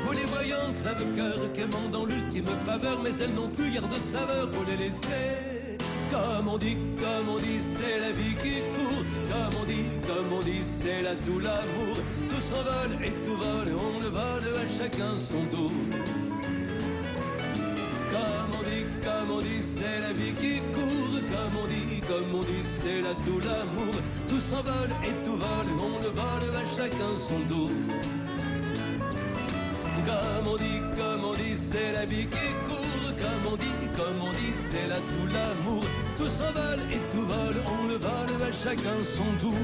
Vous les voyant crève-cœur, quaimant dans l'ultime faveur, mais elles n'ont plus hier de saveur, vous les laissez. Comme on dit, c'est la vie qui court. Comme on dit, c'est là tout l'amour. Tout s'envole et tout vole, on le vole à chacun son tour. Comme on dit, c'est la vie qui court. Comme on dit, c'est là tout l'amour. Tout s'envole et tout vole, on le vole à chacun son tour. Comme on dit, c'est la vie qui court. Comme on dit, c'est là tout l'amour. Tout s'envole et tout vole, on le vole à chacun son tour.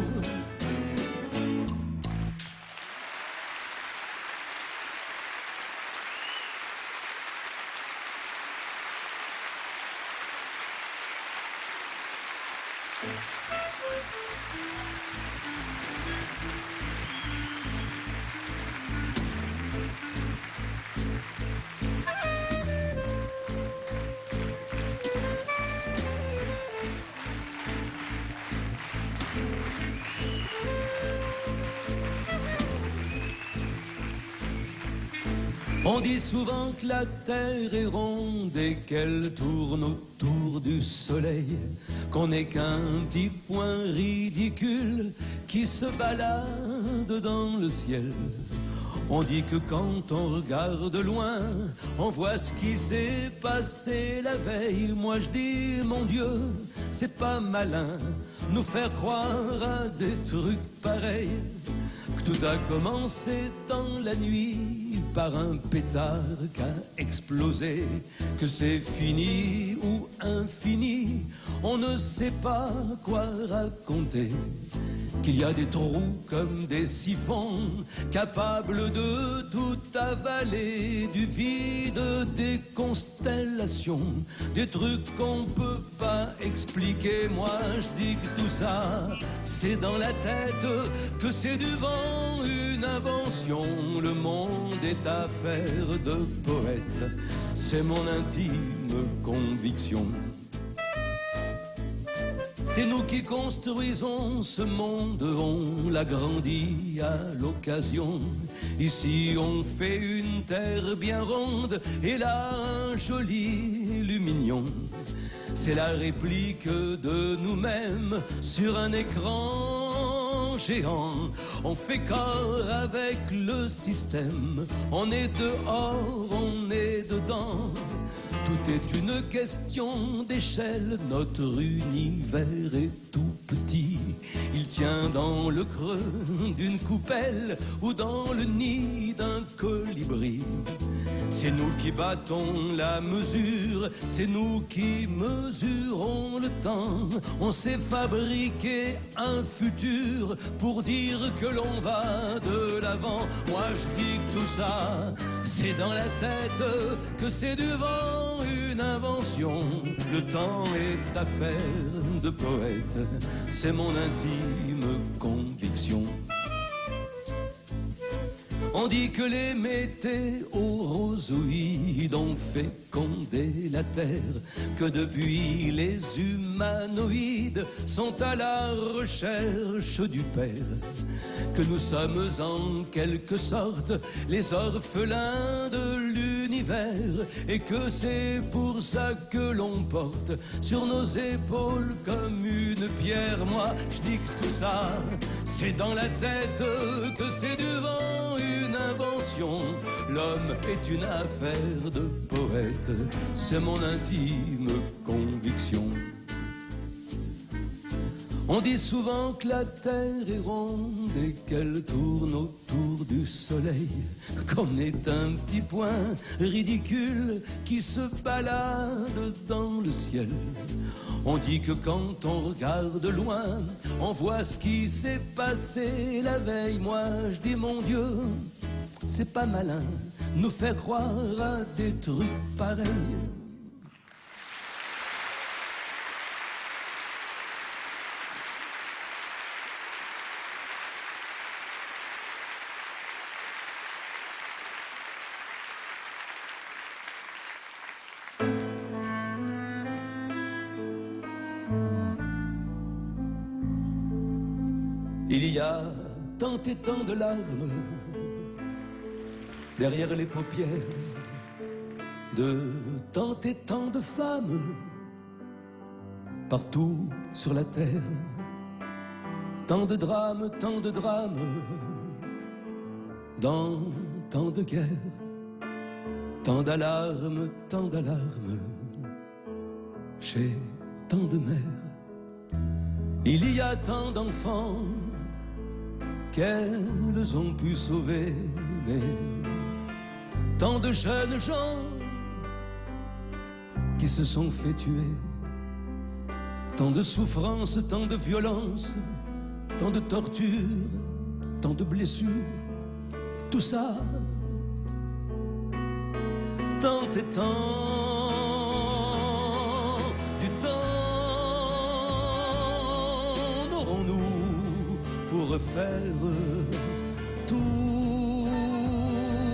On dit souvent que la terre est ronde et qu'elle tourne autour du soleil, qu'on n'est qu'un petit point ridicule qui se balade dans le ciel. On dit que quand on regarde loin, on voit ce qui s'est passé la veille. Moi je dis, mon Dieu, c'est pas malin nous faire croire à des trucs pareils. Que tout a commencé dans la nuit par un pétard qui a explosé, que c'est fini ou infini, on ne sait pas quoi raconter. Qu'il y a des trous comme des siphons, capables de tout avaler, du vide, des constellations, des trucs qu'on peut pas expliquer. Moi je dis que tout ça, c'est dans la tête, que c'est du vent, une invention. Le monde est affaire de poète, c'est mon intime conviction. C'est nous qui construisons ce monde, on l'agrandit à l'occasion. Ici on fait une terre bien ronde et là un joli lumignon. C'est la réplique de nous-mêmes sur un écran géant. On fait corps avec le système, on est dehors, on est dedans. Tout est une question d'échelle, notre univers est tout petit. Il tient dans le creux d'une coupelle ou dans le nid d'un colibri. C'est nous qui battons la mesure, c'est nous qui mesurons le temps. On s'est fabriqué un futur pour dire que l'on va de l'avant. Moi je dis que tout ça, c'est dans la tête, que c'est du vent, une invention. Le temps est affaire de poète, c'est mon intime conviction. On dit que les météorozoïdes ont fécondé la Terre, que depuis les humanoïdes sont à la recherche du Père, que nous sommes en quelque sorte les orphelins de l'univers, et que c'est pour ça que l'on porte sur nos épaules comme une pierre. Moi je dis que tout ça, c'est dans la tête, que c'est du vent, une invention. L'homme est une affaire de poète, c'est mon intime conviction. On dit souvent que la terre est ronde et qu'elle tourne autour du soleil, qu'on est un petit point ridicule qui se balade dans le ciel. On dit que quand on regarde loin, on voit ce qui s'est passé la veille. Moi je dis, mon Dieu, c'est pas malin nous faire croire à des trucs pareils. Il y a tant et tant de larmes derrière les paupières de tant et tant de femmes partout sur la terre. Tant de drames dans tant de guerres. Tant d'alarmes chez tant de mères. Il y a tant d'enfants qu'elles ont pu sauver, mais tant de jeunes gens qui se sont fait tuer. Tant de souffrances, tant de violences, tant de tortures, tant de blessures, tout ça, tant et tant, du temps n'aurons-nous pour refaire tout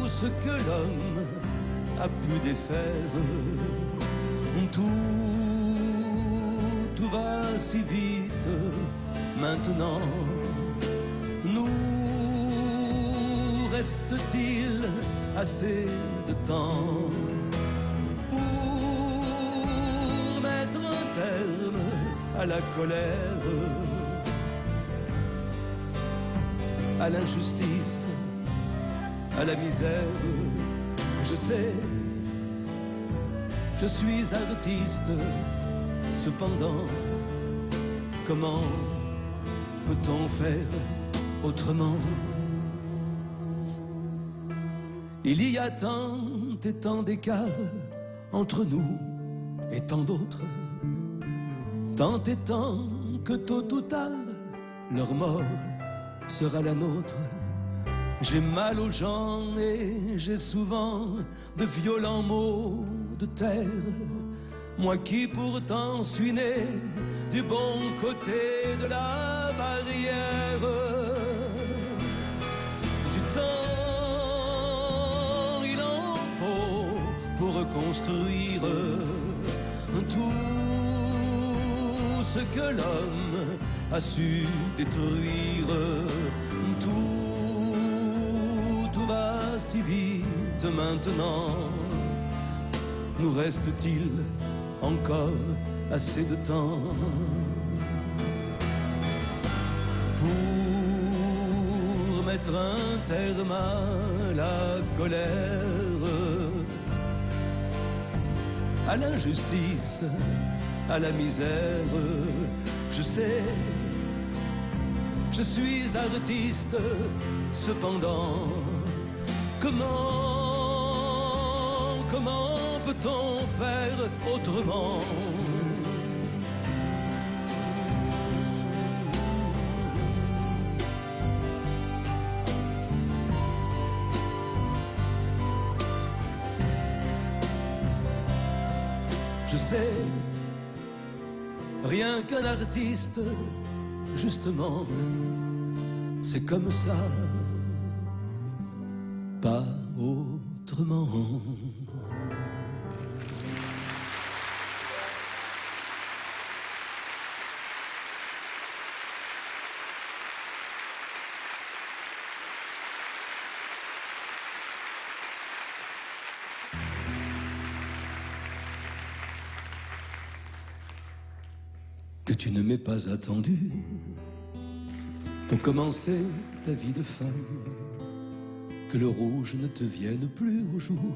ce que l'homme a pu défaire. Tout va si vite maintenant. Nous reste-t-il assez de temps pour mettre un terme à la colère, à l'injustice, à la misère? Je sais, je suis artiste, cependant, comment peut-on faire autrement? Il y a tant et tant d'écarts entre nous et tant d'autres, tant et tant que tôt ou tard, leur mort sera la nôtre. J'ai mal aux gens et j'ai souvent de violents maux de terre. Moi qui pourtant suis né du bon côté de la barrière. Du temps, il en faut pour reconstruire tout ce que l'homme a su détruire. Tout va si vite maintenant. Nous reste-t-il encore assez de temps pour mettre un terme à la colère, à l'injustice, à la misère? Je sais, je suis artiste, cependant, comment peut-on faire autrement? Je sais, rien qu'un artiste, justement, c'est comme ça, pas autrement. Que tu ne m'aies pas attendu pour commencer ta vie de femme, que le rouge ne te vienne plus au jour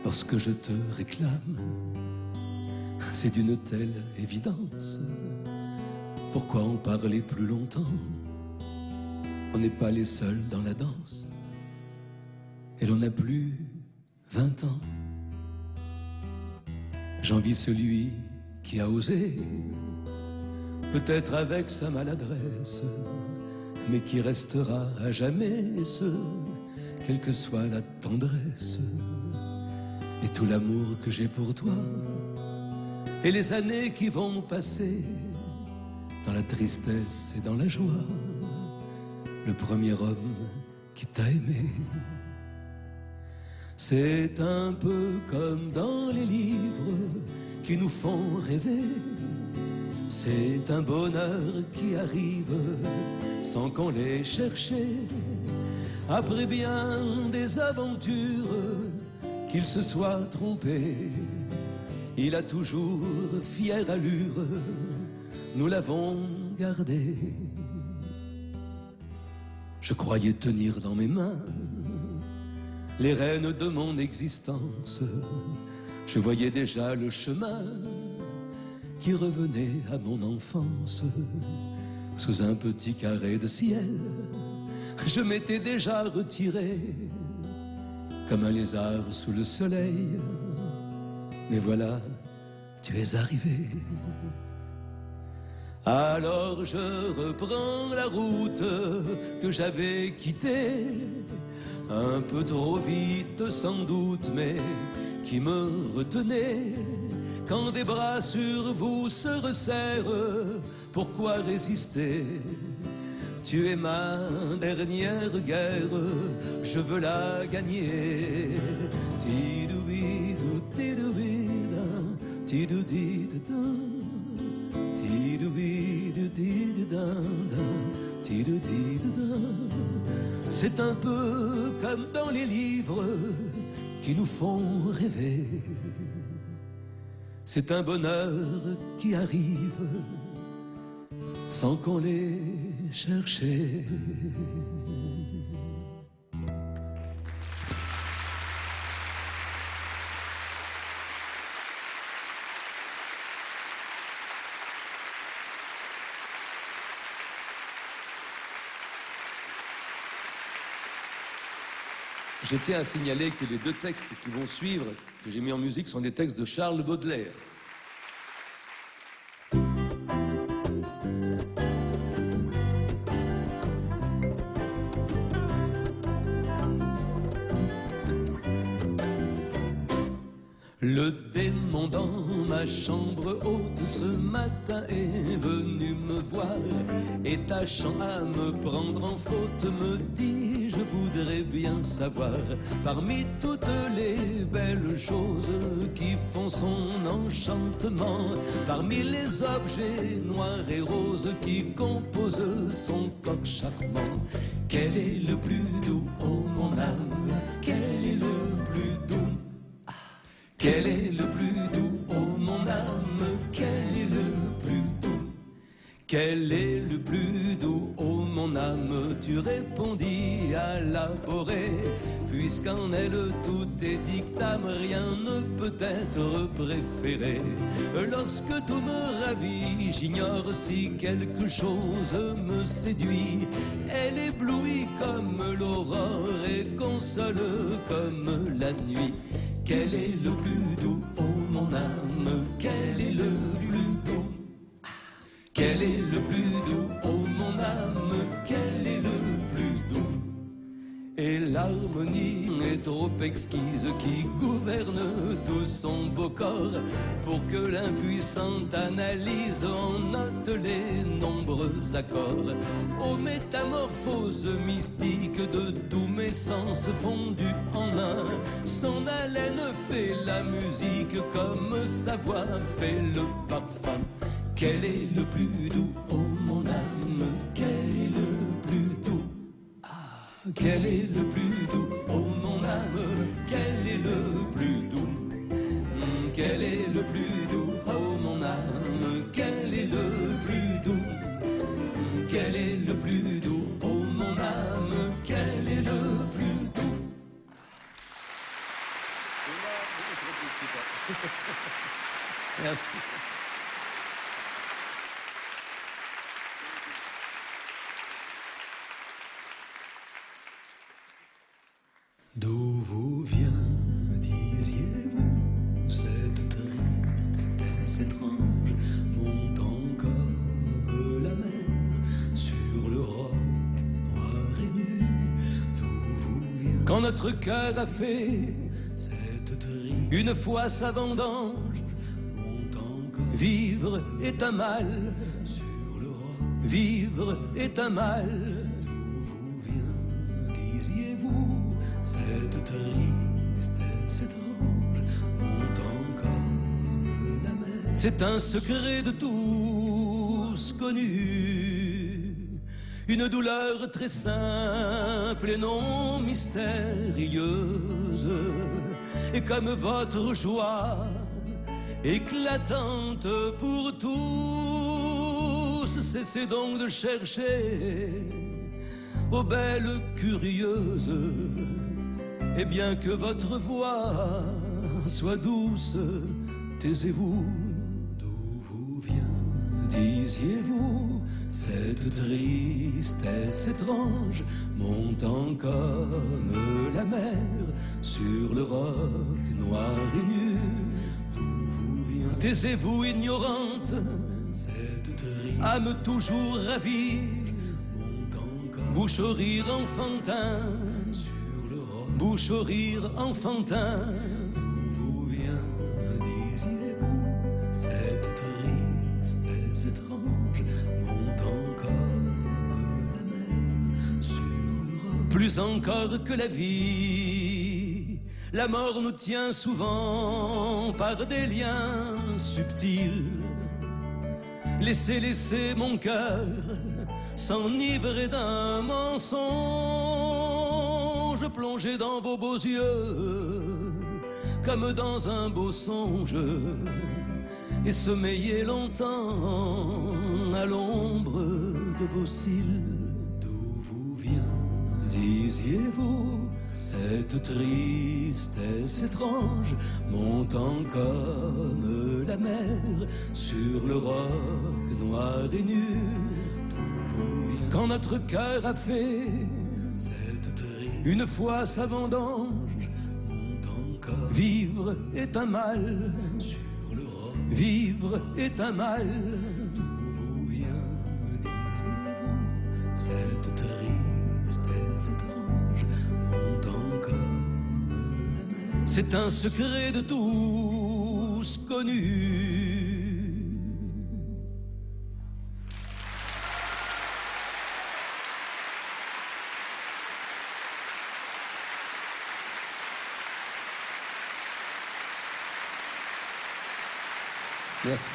parce que je te réclame. C'est d'une telle évidence, pourquoi en parler plus longtemps? On n'est pas les seuls dans la danse et l'on n'a plus 20 ans. J'envie celui qui a osé, peut-être avec sa maladresse, mais qui restera à jamais ce, quelle que soit la tendresse et tout l'amour que j'ai pour toi, et les années qui vont passer dans la tristesse et dans la joie. Le premier homme qui t'a aimé, c'est un peu comme dans les livres qui nous font rêver. C'est un bonheur qui arrive sans qu'on l'ait cherché. Après bien des aventures, qu'il se soit trompé, il a toujours fière allure, nous l'avons gardé. Je croyais tenir dans mes mains les rênes de mon existence. Je voyais déjà le chemin qui revenait à mon enfance. Sous un petit carré de ciel, je m'étais déjà retiré comme un lézard sous le soleil. Mais voilà, tu es arrivé. Alors je reprends la route que j'avais quittée, un peu trop vite sans doute, mais qui me retenait. Quand des bras sur vous se resserrent, pourquoi résister? Tu es ma dernière guerre, je veux la gagner. Tidoubidou, tidoubida, tidoudidida, tidoubidou, didida, tidoudidida. C'est un peu comme dans les livres qui nous font rêver. C'est un bonheur qui arrive sans qu'on l'ait cherché. Je tiens à signaler que les deux textes qui vont suivre, que j'ai mis en musique, sont des textes de Charles Baudelaire. Le démon dans ma chambre haute ce matin est venu me voir et tâchant à me prendre en faute me dit: je voudrais bien savoir, parmi toutes les belles choses qui font son enchantement, parmi les objets noirs et roses qui composent son coq charmant, quel est le plus doux, oh mon âme, quel est le plus doux? Quel est le plus doux, oh mon âme, quel est le plus doux? Quel est le plus doux, oh mon âme? Tu répondis à l'abhorré, puisqu'en elle tout est dictame, rien ne peut être préféré. Lorsque tout me ravit, j'ignore si quelque chose me séduit. Elle éblouit comme l'aurore et console comme la nuit. Quel est le plus doux, oh mon âme, quel est le plus doux? Quel est le plus doux, oh mon âme, quel est le plus doux? Et l'harmonie est trop exquise qui gouverne tout son beau corps, pour que l'impuissante analyse en note les nombreux accords. Aux métamorphoses mystiques de tous mes sens fondus en un, son haleine fait la musique comme sa voix fait le parfum. Quel est le plus doux, oh mon âme, quel est le plus doux? Quel est le plus doux, oh mon âme, quel est le plus doux? Quel est le plus doux, oh mon âme, quel est le plus doux? Quel est le plus doux, oh mon âme, quel est le plus doux? Merci. D'où vous vient, disiez-vous, cette tristesse étrange, montant comme la mer sur le roc noir et nu? D'où vous vient, quand notre cœur a fait cette triste une fois sa vendange, montant comme vivre est un mal sur le roc, vivre est un mal. D'où vous vient, disiez-vous, cette tristesse étrange, montant comme la mer? C'est un secret de tout tous connu. Une douleur très simple et non mystérieuse. Et comme votre joie éclatante pour tous, cessez donc de chercher aux belles curieuses. Et bien que votre voix soit douce, taisez-vous. D'où vous vient, disiez-vous, cette tristesse étrange, montant comme la mer sur le roc noir et nu? D'où vous vient, taisez-vous ignorante, cette triste âme toujours ravie, bouche au rire enfantin, sur le roc, bouche au rire enfantin. D'où vous vient, disiez-vous, cette tristesse étrange, montant comme la mer sur le roc. Plus encore que la vie, la mort nous tient souvent par des liens subtils. Laissez mon cœur s'enivrer d'un mensonge, plonger dans vos beaux yeux comme dans un beau songe, et sommeiller longtemps à l'ombre de vos cils. D'où vous vient, disiez-vous, cette tristesse étrange, montant comme la mer sur le roc noir et nu? Quand notre cœur a fait une fois sa vendange, vivre est un mal, vivre est un mal. D'où vous vient, disiez-vous, cette tristesse étrange, montant comme la mer? C'est un secret de tous connu. Merci.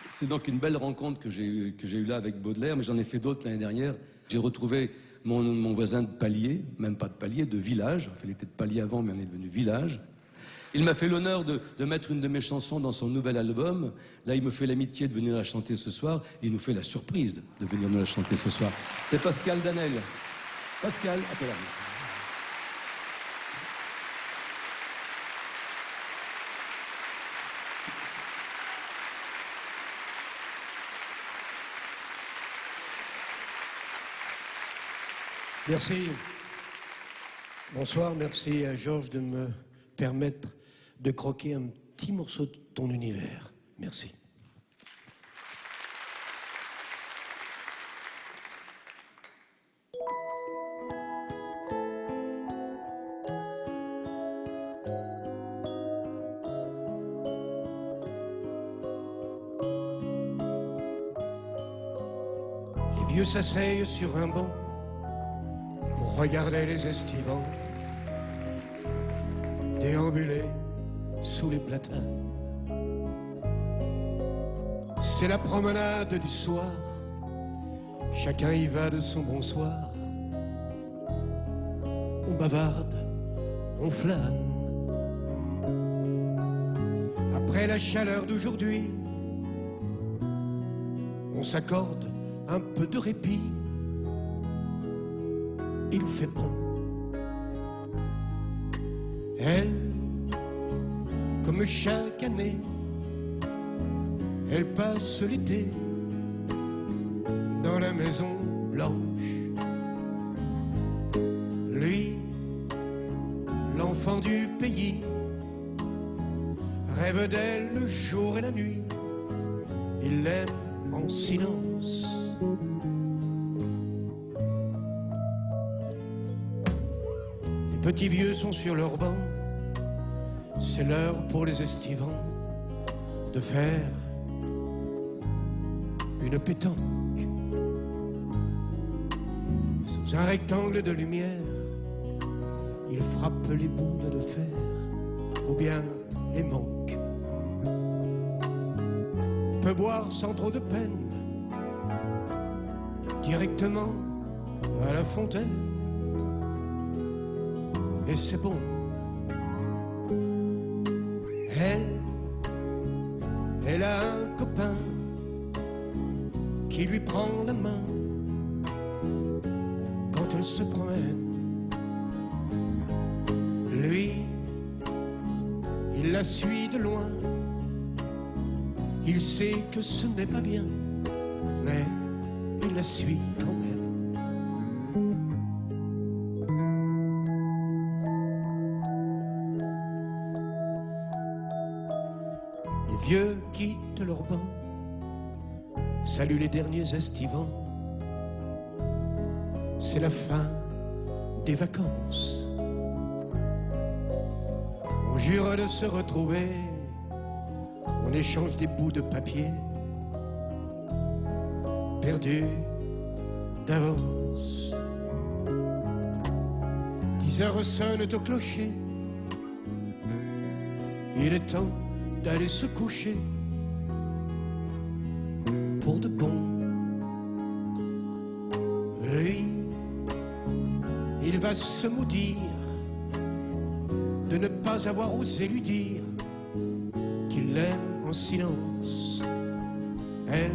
C'est donc une belle rencontre que j'ai eue là avec Baudelaire, mais j'en ai fait d'autres l'année dernière. J'ai retrouvé mon voisin de palier, même pas de palier, de village. Enfin, il était de palier avant, mais on est devenu village. Il m'a fait l'honneur de mettre une de mes chansons dans son nouvel album. Là, il me fait l'amitié de venir la chanter ce soir. Et il nous fait la surprise de venir nous la chanter ce soir. C'est Pascal Danel. Pascal, à toi. Merci. Bonsoir, merci à Georges de me permettre de croquer un petit morceau de ton univers. Merci. Les vieux s'asseyent sur un banc pour regarder les estivants déambuler sous les platanes. C'est la promenade du soir, chacun y va de son bonsoir. On bavarde, on flâne. Après la chaleur d'aujourd'hui, on s'accorde un peu de répit. Il fait bon. Elle, comme chaque année, elle passe l'été dans la maison blanche. Lui, l'enfant du pays, rêve d'elle le jour et la nuit. Il l'aime en silence. Les petits vieux sont sur leur banc. C'est l'heure pour les estivants de faire une pétanque. un rectangle de lumière, il frappe les boules de fer ou bien les manques. Peut boire sans trop de peine directement à la fontaine, et c'est bon. Elle a un copain qui lui prend la main quand elle se promène. Lui, il la suit de loin. Il sait que ce n'est pas bien, mais il la suit quand même. Les vieux quittent leur banc, saluent les derniers estivants. C'est la fin des vacances. On jure de se retrouver. On échange des bouts de papier perdus d'avance. 10 heures sonnent au clocher. Il est temps d'aller se coucher pour de bon. Lui, il va se maudire de ne pas avoir osé lui dire qu'il l'aime en silence. Elle,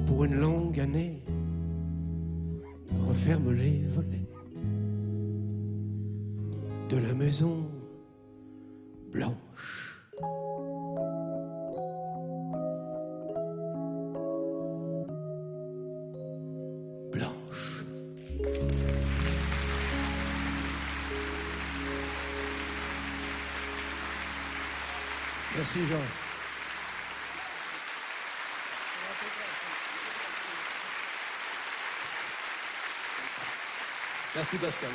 pour une longue année, referme les volets de la maison blanche. Blanche. Merci Jean. Merci Pascal.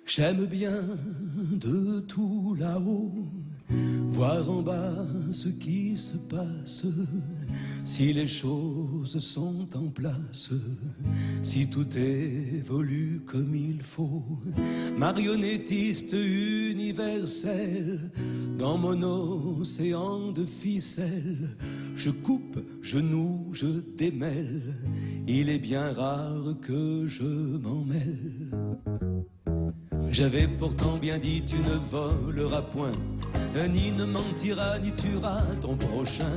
J'aime bien de tout là-haut voir en bas ce qui se passe, si les choses sont en place, si tout évolue comme il faut. Marionnettiste universel, dans mon océan de ficelles, je coupe, je noue, je démêle, il est bien rare que je m'en mêle. J'avais pourtant bien dit tu ne voleras point, ni ne mentiras ni tueras ton prochain.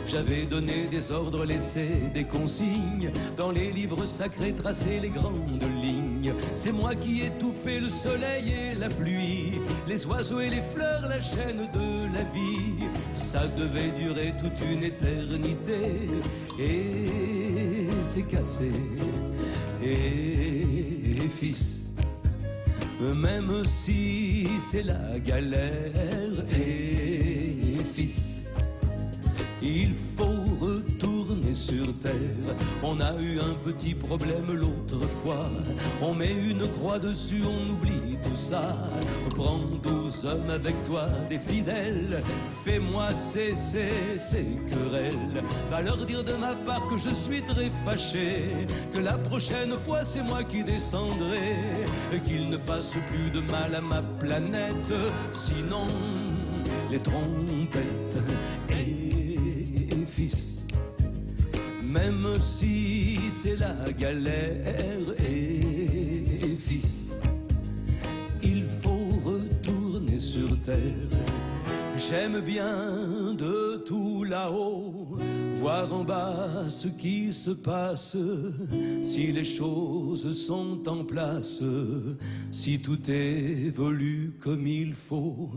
J'avais donné des ordres, laissé des consignes, dans les livres sacrés tracé les grandes lignes. C'est moi qui étouffais le soleil et la pluie, les oiseaux et les fleurs, la chaîne de la vie. Ça devait durer toute une éternité, et c'est cassé. Et fils, même si c'est la galère, et fils, il faut retourner sur terre. On a eu un petit problème l'autre fois, on met une croix dessus, on oublie tout ça. Prends 12 hommes avec toi, des fidèles, fais-moi cesser ces querelles. Va leur dire de ma part que je suis très fâché, que la prochaine fois c'est moi qui descendrai, qu'ils ne fassent plus de mal à ma planète, sinon les trompettes. Et fils, même si c'est la galère, et fils, il faut retourner sur terre. J'aime bien de tout là-haut voir en bas ce qui se passe, si les choses sont en place, si tout évolue comme il faut.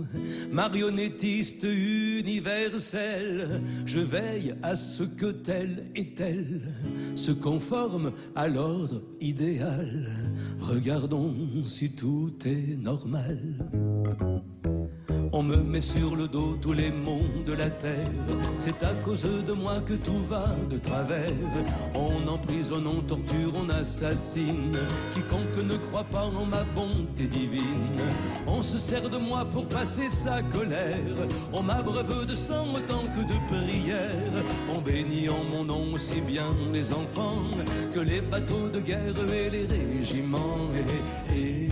Marionnettiste universel, je veille à ce que tel et tel se conforme à l'ordre idéal. Regardons si tout est normal. On me met sur le dos tous les maux de la terre, c'est à cause de moi que tout va de travers. On emprisonne, on torture, on assassine quiconque ne croit pas en ma bonté divine. On se sert de moi pour passer sa colère, on m'abreuve de sang autant que de prières. On bénit en mon nom aussi bien les enfants que les bateaux de guerre et les régiments. Et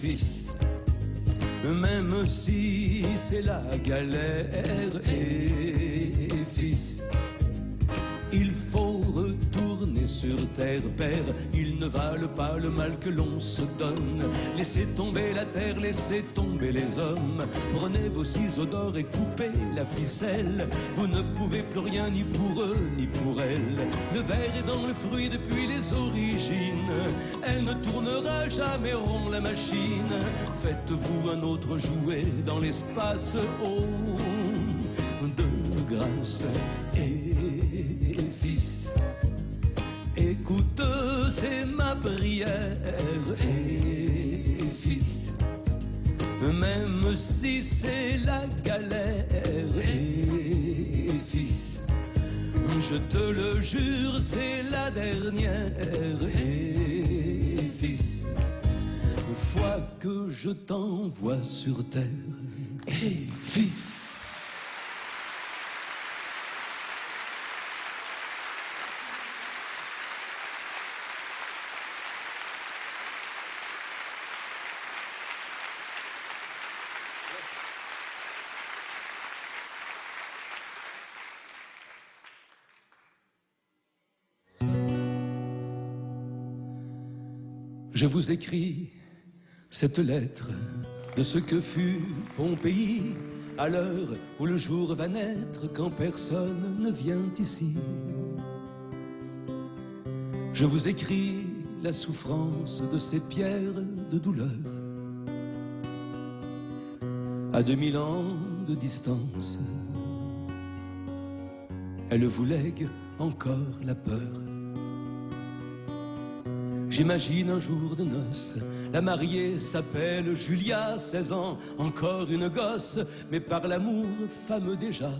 fils, même si c'est la galère, et fils, il faut retourner sur terre, père. Ils ne valent pas le mal que l'on se donne. Laissez tomber la terre, laissez tomber les hommes. Prenez vos ciseaux d'or et coupez la ficelle. Vous ne pouvez plus rien ni pour eux ni pour elles. Le verre est dans le fruit depuis les origines. Elle ne tournera jamais rond la machine. Faites-vous un autre jouet dans l'espace haut de grâce. Et fils, écoute, c'est ma prière. Et fils, même si c'est la galère. Et fils, je te le jure, c'est la dernière. Et fils, fois que je t'envoie sur terre. Et fils. Je vous écris cette lettre de ce que fut Pompéi, à l'heure où le jour va naître, quand personne ne vient ici. Je vous écris la souffrance de ces pierres de douleur, à 2000 ans de distance. Elle vous lègue encore la peur. J'imagine un jour de noces, la mariée s'appelle Julia, 16 ans, encore une gosse, mais par l'amour femme déjà.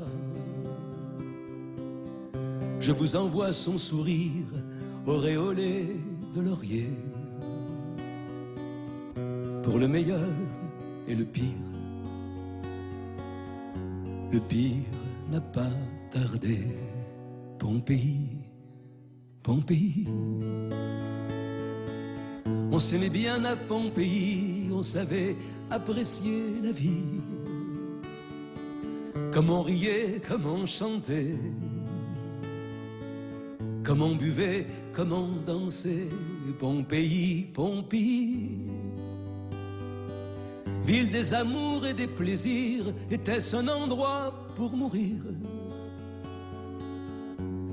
Je vous envoie son sourire, auréolé de laurier, pour le meilleur et le pire. Le pire n'a pas tardé, Pompéi, Pompéi. On s'aimait bien à Pompéi, on savait apprécier la vie. Comme on riait, comme on chantait, comme on buvait, comme on dansait. Pompéi, Pompéi. Ville des amours et des plaisirs, était-ce un endroit pour mourir?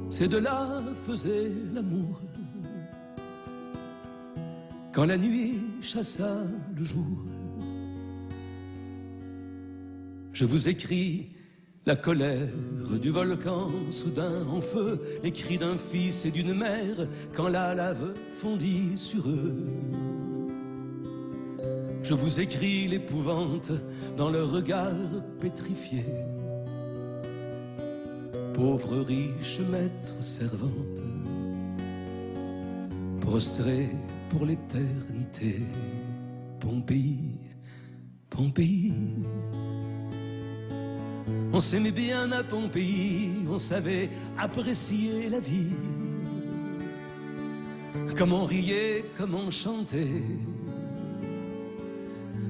Ces deux-là faisaient l'amour quand la nuit chassa le jour. Je vous écris la colère du volcan soudain en feu, les cris d'un fils et d'une mère quand la lave fondit sur eux. Je vous écris l'épouvante dans leur regard pétrifié. Pauvre riche maître servante, prostrée pour l'éternité. Pompéi, Pompéi. On s'aimait bien à Pompéi, on savait apprécier la vie. Comme on riait, comme on chantait,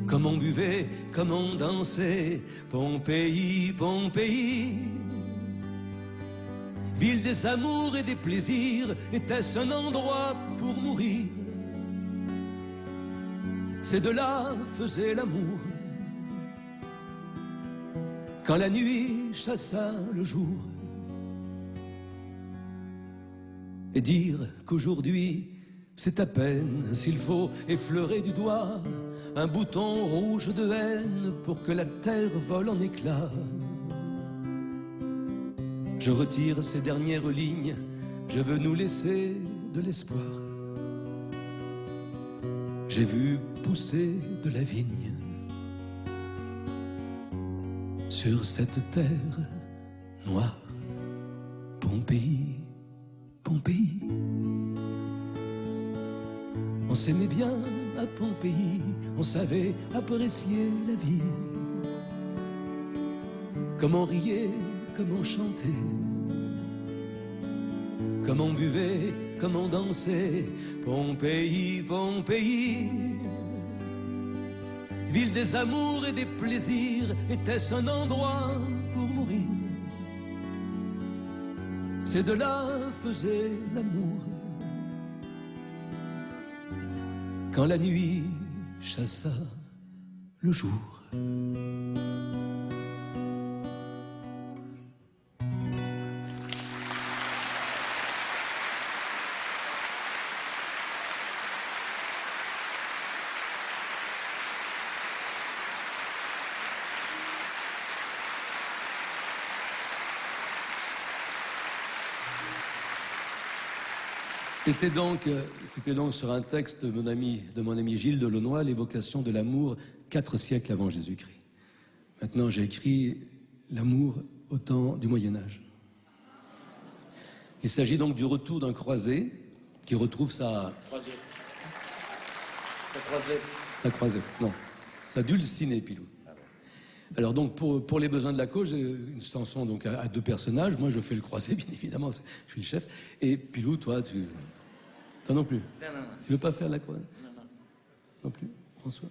comme on buvait, comme on dansait. Pompéi, Pompéi. Ville des amours et des plaisirs, était-ce un endroit pour mourir? Ces deux-là faisaient l'amour quand la nuit chassa le jour. Et dire qu'aujourd'hui c'est à peine s'il faut effleurer du doigt un bouton rouge de haine pour que la terre vole en éclats. Je retire ces dernières lignes, je veux nous laisser de l'espoir. J'ai vu pousser de la vigne sur cette terre noire. Pompéi, Pompéi. On s'aimait bien à Pompéi, on savait apprécier la vie. Comment on riait, comment on chantait, comment on buvait, comment on dansait. Pompéi, Pompéi, ville des amours et des plaisirs, était-ce un endroit pour mourir? Ces deux-là faisaient l'amour quand la nuit chassa le jour. C'était donc sur un texte de mon ami Gilles Delaunoy, l'évocation de l'amour 4 siècles avant Jésus-Christ. Maintenant, j'ai écrit l'amour au temps du Moyen-Âge. Il s'agit donc du retour d'un croisé qui retrouve sa dulcinée, Pilou. Alors donc pour les besoins de la cause, j'ai une chanson donc à 2 personnages. Moi je fais le croisé, bien évidemment, je suis le chef. Et Pilou, toi non plus. Non. Tu veux pas faire la croisée? Non plus. François?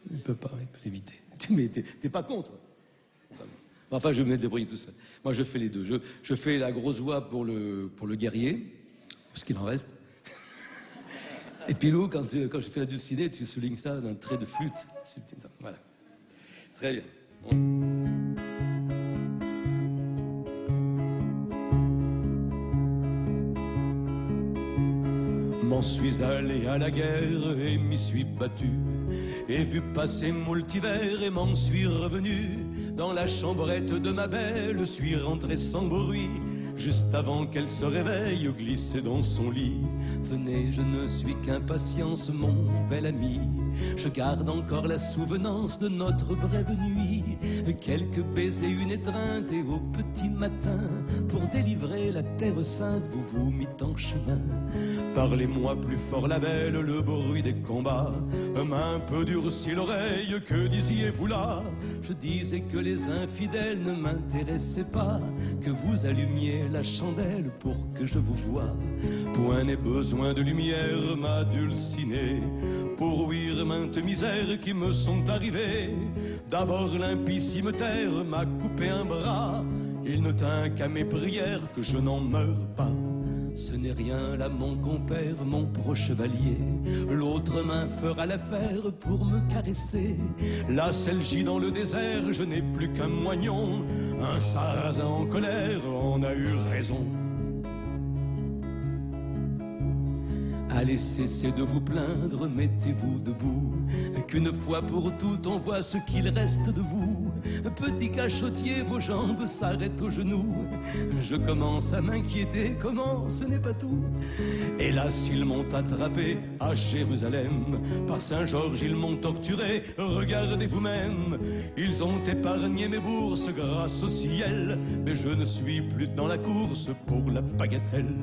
Il peut pas, il peut l'éviter. Mais t'es pas contre? Enfin, je vais me débrouiller tout seul. Moi je fais les deux. Je fais la grosse voix pour le guerrier, ce qu'il en reste. Et Pilou, quand je fais la dulcinée, tu soulignes ça d'un trait de flûte. Voilà. Très bien. M'en suis allé à la guerre et m'y suis battu, et vu passer moult hivers et m'en suis revenu. Dans la chambrette de ma belle, suis rentré sans bruit, juste avant qu'elle se réveille, glisser dans son lit. Venez, je ne suis qu'impatience, mon bel ami. Je garde encore la souvenance de notre brève nuit. Quelques baisers, une étreinte, et au petit matin, pour délivrer la terre sainte, vous vous mîtes en chemin. Parlez-moi plus fort la belle, le bruit des combats m'a un peu durci l'oreille, que disiez-vous là? Je disais que les infidèles ne m'intéressaient pas, que vous allumiez la chandelle pour que je vous voie. Point n'est besoin de lumière, ma dulcinée, pour ouïr maintes misères qui me sont arrivées. D'abord l'impie cimetière m'a coupé un bras, il ne tint qu'à mes prières que je n'en meure pas. Ce n'est rien là mon compère, mon pro-chevalier, l'autre main fera l'affaire pour me caresser. Là celle gît dans le désert, je n'ai plus qu'un moignon, un sarrasin en colère en a eu raison. Allez, cessez de vous plaindre, mettez-vous debout, qu'une fois pour toutes on voit ce qu'il reste de vous. Petit cachotier, vos jambes s'arrêtent aux genoux. Je commence à m'inquiéter, comment, ce n'est pas tout. Hélas, ils m'ont attrapé à Jérusalem, par Saint-Georges ils m'ont torturé, regardez vous-même. Ils ont épargné mes bourses grâce au ciel, mais je ne suis plus dans la course pour la bagatelle.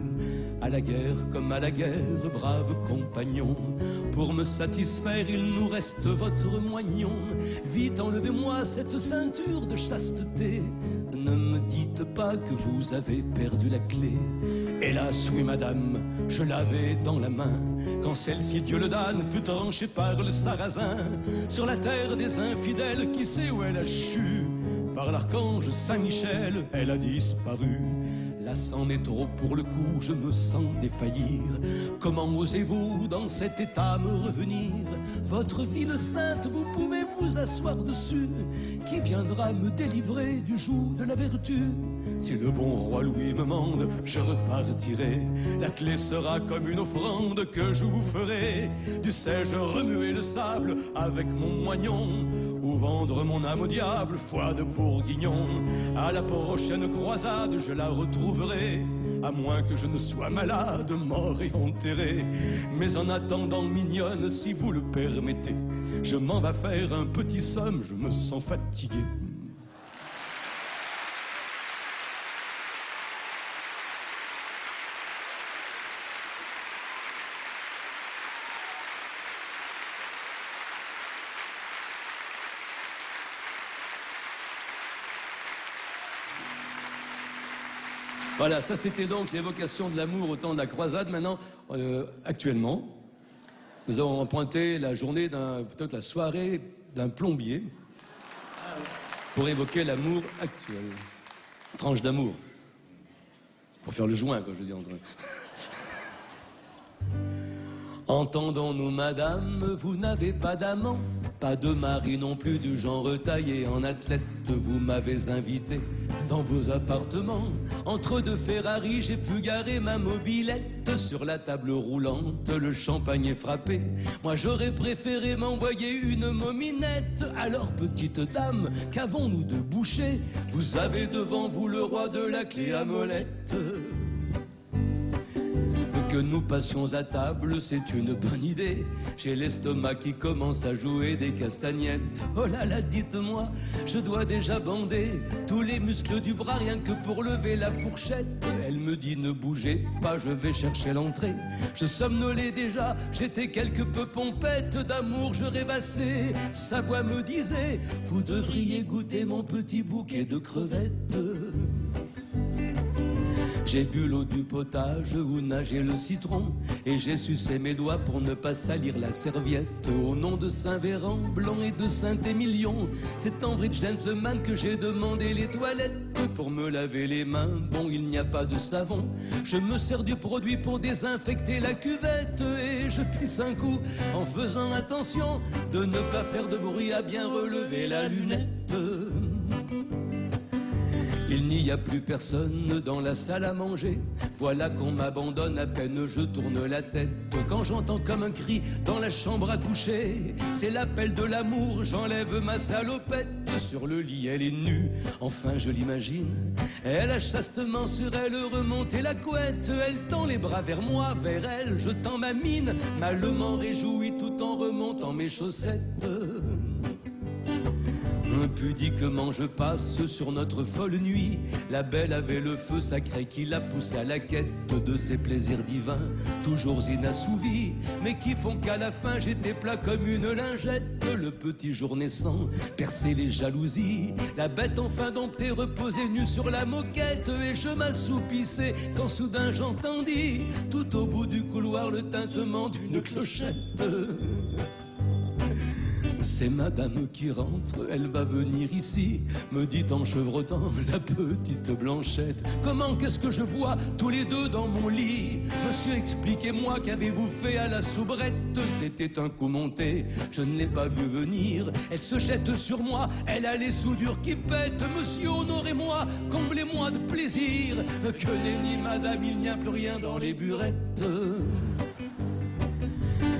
À la guerre comme à la guerre, braves compagnons, pour me satisfaire il nous reste votre moignon. Vite enlevez-moi cette ceinture de chasteté, ne me dites pas que vous avez perdu la clé. Hélas oui madame, je l'avais dans la main, quand celle-ci, Dieu le donne, fut tranchée par le sarrasin. Sur la terre des infidèles, qui sait où elle a chu? Par l'archange Saint-Michel, elle a disparu. Là c'en est trop pour le coup, je me sens défaillir. Comment osez-vous dans cet état me revenir? Votre ville sainte, vous pouvez vous asseoir dessus. Qui viendra me délivrer du joug de la vertu? Si le bon roi Louis me mande, je repartirai. La clé sera comme une offrande que je vous ferai. Dussé-je remuer le sable avec mon moignon, ou vendre mon âme au diable, foi de bourguignon? À la prochaine croisade, je la retrouverai, à moins que je ne sois malade, mort et enterré. Mais en attendant, mignonne, si vous le permettez, je m'en vais faire un petit somme, je me sens fatigué. Voilà, ça c'était donc l'évocation de l'amour au temps de la croisade. Maintenant, actuellement, nous avons emprunté la journée peut-être la soirée d'un plombier pour évoquer l'amour actuel. Tranche d'amour. Pour faire le joint, quoi, je veux dire. Entendons-nous, madame, vous n'avez pas d'amant, pas de mari non plus du genre taillé en athlète. Vous m'avez invité dans vos appartements. Entre deux Ferrari, j'ai pu garer ma mobilette. Sur la table roulante, le champagne est frappé. Moi, j'aurais préféré m'envoyer une mominette. Alors, petite dame, qu'avons-nous de boucher? Vous avez devant vous le roi de la clé à molette. Que nous passions à table, c'est une bonne idée. J'ai l'estomac qui commence à jouer des castagnettes. Oh là là, dites-moi, je dois déjà bander tous les muscles du bras rien que pour lever la fourchette. Elle me dit ne bougez pas, je vais chercher l'entrée. Je somnolais déjà, j'étais quelque peu pompette. D'amour je rêvassais, sa voix me disait vous devriez goûter mon petit bouquet de crevettes. J'ai bu l'eau du potage où nageait le citron et j'ai sucé mes doigts pour ne pas salir la serviette. Au nom de Saint-Véran, Blanc et de Saint-Émilion, c'est en vrai gentleman que j'ai demandé les toilettes. Pour me laver les mains, bon il n'y a pas de savon. Je me sers du produit pour désinfecter la cuvette et je pisse un coup en faisant attention de ne pas faire de bruit, à bien relever la lunette. Il n'y a plus personne dans la salle à manger. Voilà qu'on m'abandonne, à peine je tourne la tête. Quand j'entends comme un cri dans la chambre à coucher, c'est l'appel de l'amour, j'enlève ma salopette. Sur le lit elle est nue, enfin je l'imagine. Elle a chastement sur elle remonté la couette. Elle tend les bras vers moi, vers elle, je tends ma mine, malement réjouie tout en remontant mes chaussettes. Impudiquement je passe sur notre folle nuit. La belle avait le feu sacré qui la pousse à la quête de ses plaisirs divins, toujours inassouvis, mais qui font qu'à la fin j'étais plat comme une lingette. Le petit jour naissant perçait les jalousies, la bête enfin domptée reposait nue sur la moquette. Et je m'assoupissais quand soudain j'entendis tout au bout du couloir le tintement d'une clochette. C'est madame qui rentre, elle va venir ici, me dit en chevrotant la petite Blanchette. Comment, qu'est-ce que je vois tous les deux dans mon lit? Monsieur, expliquez-moi, qu'avez-vous fait à la soubrette? C'était un coup monté, je ne l'ai pas vu venir. Elle se jette sur moi, elle a les soudures qui pètent. Monsieur, honorez-moi, comblez-moi de plaisir. Que nenni, madame, il n'y a plus rien dans les burettes.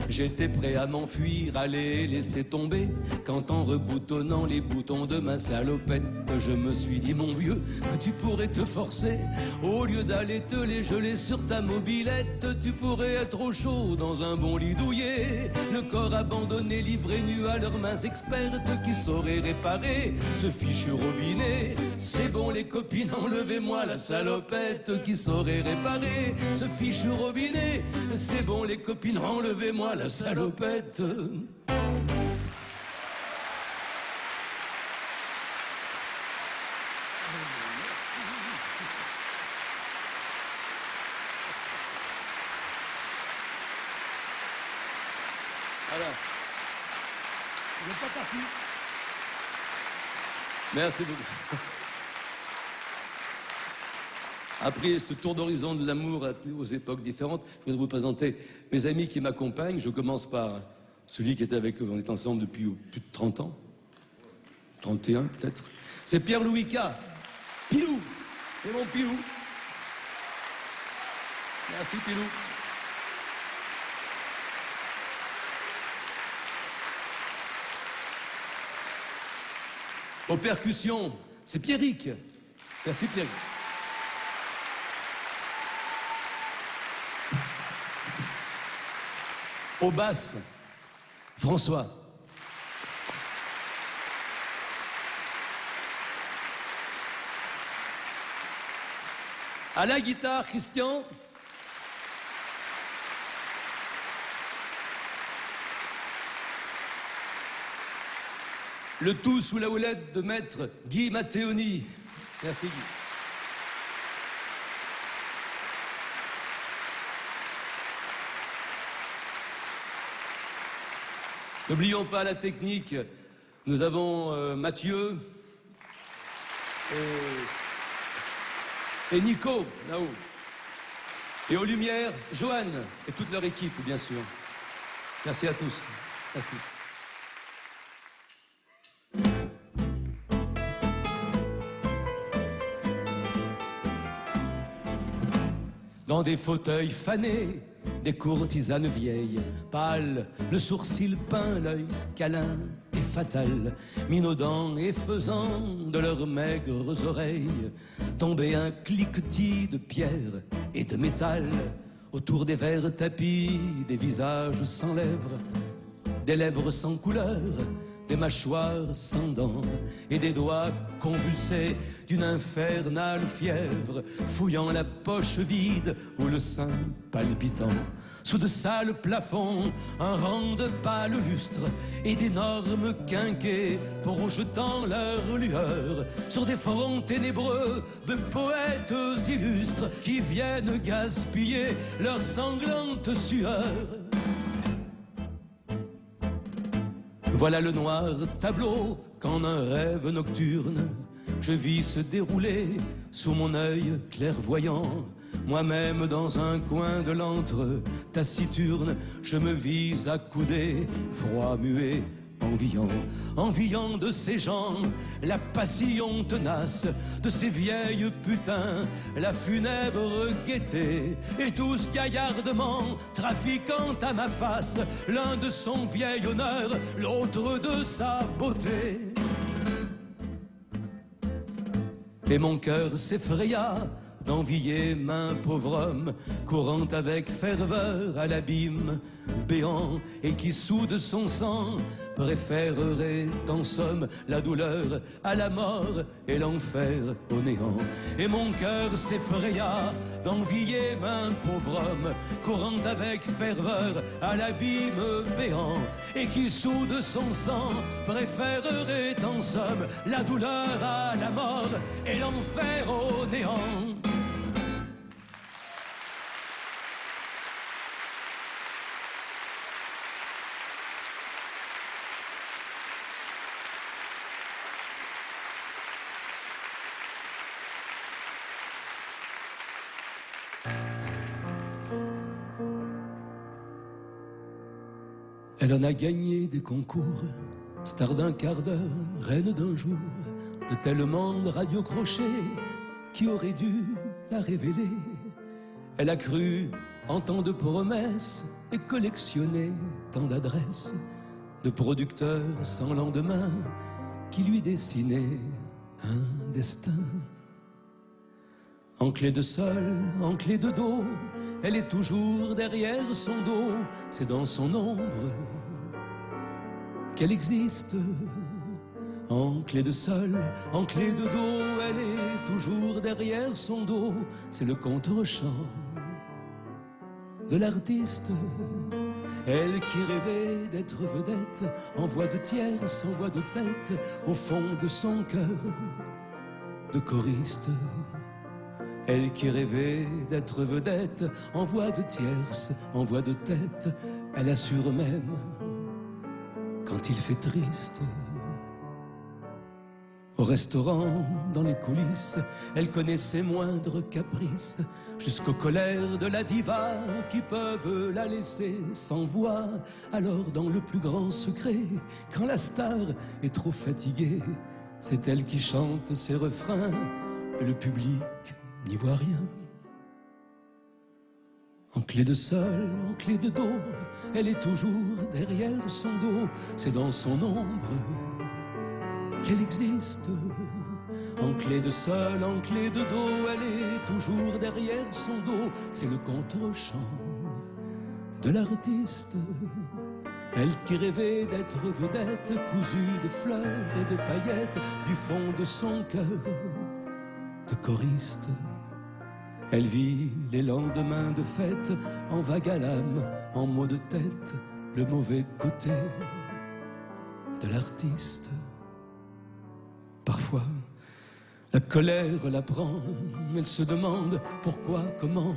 J'étais prêt à m'enfuir, à les laisser tomber, quand en reboutonnant les boutons de ma salopette, je me suis dit mon vieux, tu pourrais te forcer, au lieu d'aller te les geler sur ta mobilette, tu pourrais être au chaud dans un bon lit douillet, le corps abandonné, livré nu à leurs mains expertes qui sauraient réparer ce fichu robinet. C'est bon les copines, enlevez-moi la salopette qui saurait réparer ce fichu robinet. C'est bon les copines, enlevez-moi la salopette. Alors, vous n'êtes pas parti. Merci beaucoup. Après ce tour d'horizon de l'amour aux époques différentes, je voudrais vous présenter mes amis qui m'accompagnent. Je commence par celui qui était avec eux. On est ensemble depuis plus de 30 ans. 31 peut-être. C'est Pierre-Louis K. Pilou. C'est mon Pilou. Merci Pilou. Aux percussions, c'est Pierrick. Merci Pierrick. Aux basses, François. À la guitare, Christian. Le tout sous la houlette de maître Guy Matteoni. Merci Guy. N'oublions pas la technique. Nous avons Mathieu et Nico, là-haut. Et aux lumières, Joanne et toute leur équipe, bien sûr. Merci à tous. Merci. Dans des fauteuils fanés, des courtisanes vieilles, pâles, le sourcil peint, l'œil câlin et fatal, minaudant et faisant de leurs maigres oreilles tomber un cliquetis de pierre et de métal autour des verts tapis, des visages sans lèvres, des lèvres sans couleur, des mâchoires sans dents et des doigts convulsés d'une infernale fièvre, fouillant la poche vide ou le sein palpitant. Sous de sales plafonds, un rang de pâles lustres et d'énormes quinquets projetant leur lueur sur des fronts ténébreux de poètes illustres qui viennent gaspiller leur sanglante sueur. Voilà le noir tableau qu'en un rêve nocturne je vis se dérouler sous mon œil clairvoyant. Moi-même dans un coin de l'antre taciturne, je me vis accoudé, froid, muet, enviant de ces gens la passion tenace, de ces vieilles putains la funèbre gaieté, et tous gaillardement trafiquant à ma face, l'un de son vieil honneur, l'autre de sa beauté. Et mon cœur s'effraya d'envier main pauvre homme courant avec ferveur à l'abîme béant et qui soude son sang préférerait en somme la douleur à la mort et l'enfer au néant. Et mon cœur s'effraya d'envier main pauvre homme courant avec ferveur à l'abîme béant et qui soude son sang préférerait en somme la douleur à la mort et l'enfer au néant. Elle en a gagné des concours, star d'un quart d'heure, reine d'un jour, de tellement de radio-crochets qui auraient dû la révéler. Elle a cru en tant de promesses et collectionné tant d'adresses de producteurs sans lendemain qui lui dessinaient un destin. En clé de sol, en clé de dos, elle est toujours derrière son dos. C'est dans son ombre qu'elle existe. En clé de sol, en clé de dos, elle est toujours derrière son dos. C'est le contre-champ de l'artiste. Elle qui rêvait d'être vedette, en voix de tierce, en voix de tête, au fond de son cœur de choriste. Elle qui rêvait d'être vedette, en voix de tierce, en voix de tête, elle assure même quand il fait triste. Au restaurant, dans les coulisses, elle connaît ses moindres caprices, jusqu'aux colères de la diva qui peuvent la laisser sans voix. Alors dans le plus grand secret, quand la star est trop fatiguée, c'est elle qui chante ses refrains et le public n'y voit rien. En clé de sol, en clé de dos, elle est toujours derrière son dos. C'est dans son ombre qu'elle existe. En clé de sol, en clé de dos, elle est toujours derrière son dos. C'est le contre-champ de l'artiste. Elle qui rêvait d'être vedette, cousue de fleurs et de paillettes, du fond de son cœur de choriste. Elle vit les lendemains de fête en vague à l'âme, en mots de tête, le mauvais côté de l'artiste. Parfois, la colère la prend, elle se demande pourquoi, comment,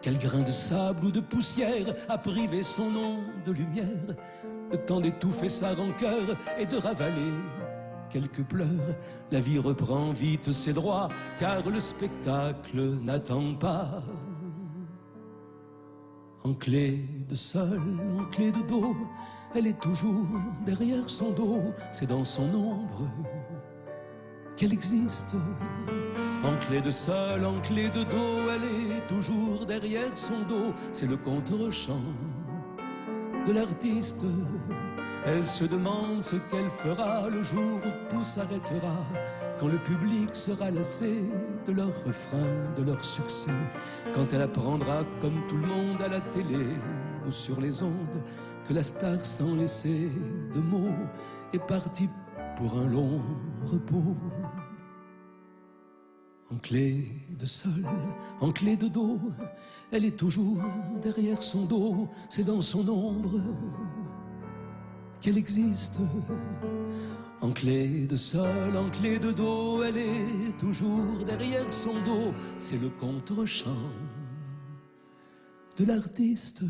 quel grain de sable ou de poussière a privé son nom de lumière. le temps d'étouffer sa rancœur et de ravaler quelques pleurs. La vie reprend vite ses droits, car le spectacle n'attend pas. En clé de sol, en clé de dos, elle est toujours derrière son dos. C'est dans son ombre qu'elle existe. En clé de sol, en clé de dos, elle est toujours derrière son dos. C'est le contre-champ de l'artiste. Elle se demande ce qu'elle fera le jour où tout s'arrêtera, quand le public sera lassé de leur refrain, de leur succès, quand elle apprendra comme tout le monde à la télé ou sur les ondes que la star sans laisser de mots est partie pour un long repos. En clé de sol, en clé de dos, elle est toujours derrière son dos. C'est dans son ombre qu'elle existe. En clé de sol, en clé de dos, elle est toujours derrière son dos. C'est le contre-champ de l'artiste.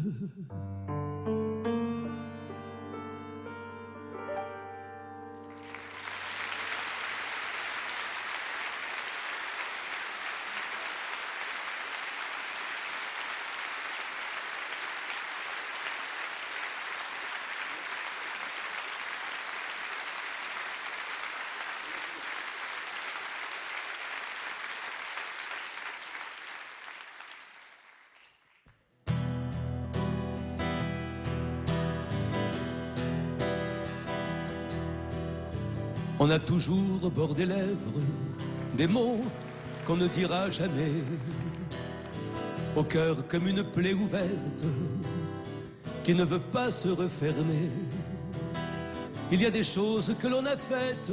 On a toujours au bord des lèvres des mots qu'on ne dira jamais, au cœur comme une plaie ouverte qui ne veut pas se refermer. Il y a des choses que l'on a faites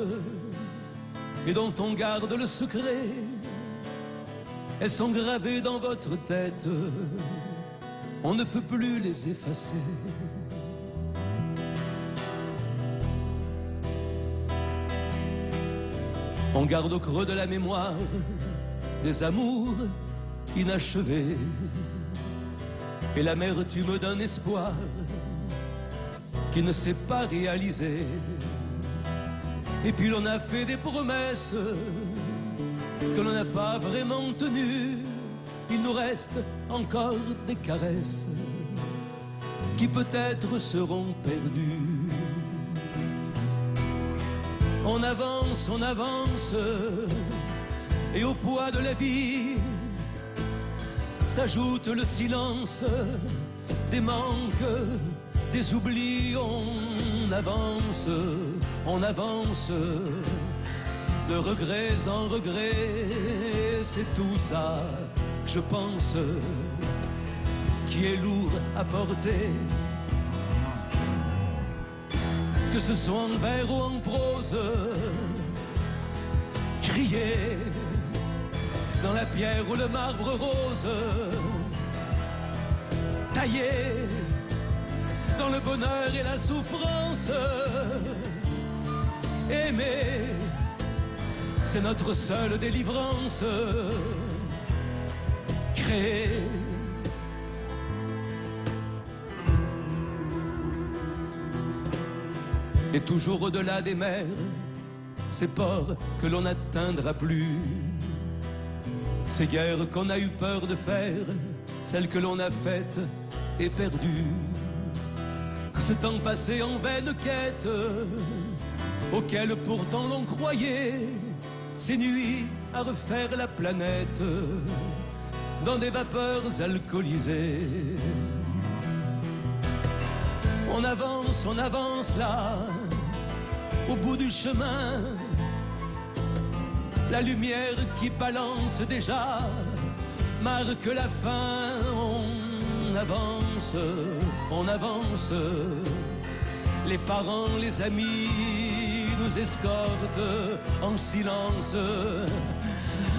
et dont on garde le secret. Elles sont gravées dans votre tête, on ne peut plus les effacer. On garde au creux de la mémoire des amours inachevés et l'amertume d'un espoir qui ne s'est pas réalisé. Et puis l'on a fait des promesses que l'on n'a pas vraiment tenues. Il nous reste encore des caresses qui peut-être seront perdues. On avance, et au poids de la vie s'ajoute le silence des manques, des oublis. On avance, de regrets en regrets. C'est tout ça, je pense, qui est lourd à porter. Que ce soit en vers ou en prose, crier dans la pierre ou le marbre rose, tailler dans le bonheur et la souffrance. Aimer, c'est notre seule délivrance. Créer, et toujours au-delà des mers, ces ports que l'on n'atteindra plus, ces guerres qu'on a eu peur de faire, celles que l'on a faites et perdues, ce temps passé en vaine quête, auquel pourtant l'on croyait, ces nuits à refaire la planète, dans des vapeurs alcoolisées. On avance là, au bout du chemin, la lumière qui balance déjà marque la fin. On avance, les parents, les amis nous escortent en silence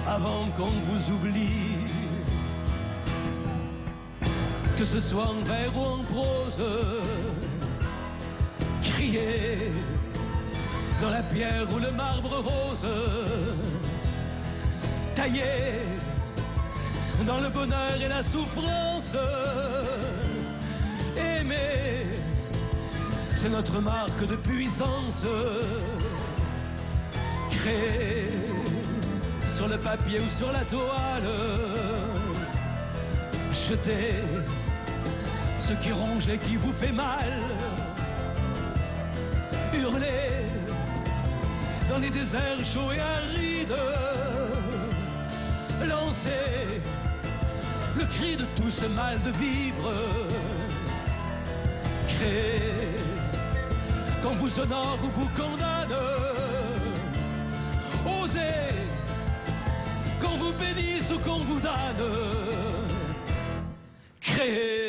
avant qu'on vous oublie. Que ce soit en vers ou en prose, crier dans la pierre ou le marbre rose, tailler dans le bonheur et la souffrance. Aimer, c'est notre marque de puissance. Créée sur le papier ou sur la toile, jetez ce qui ronge et qui vous fait mal, hurlez dans les déserts chauds et arides, lancez le cri de tout ce mal de vivre, créez quand vous honore ou vous condamne, osez quand vous bénisse ou qu'on vous donne, créez.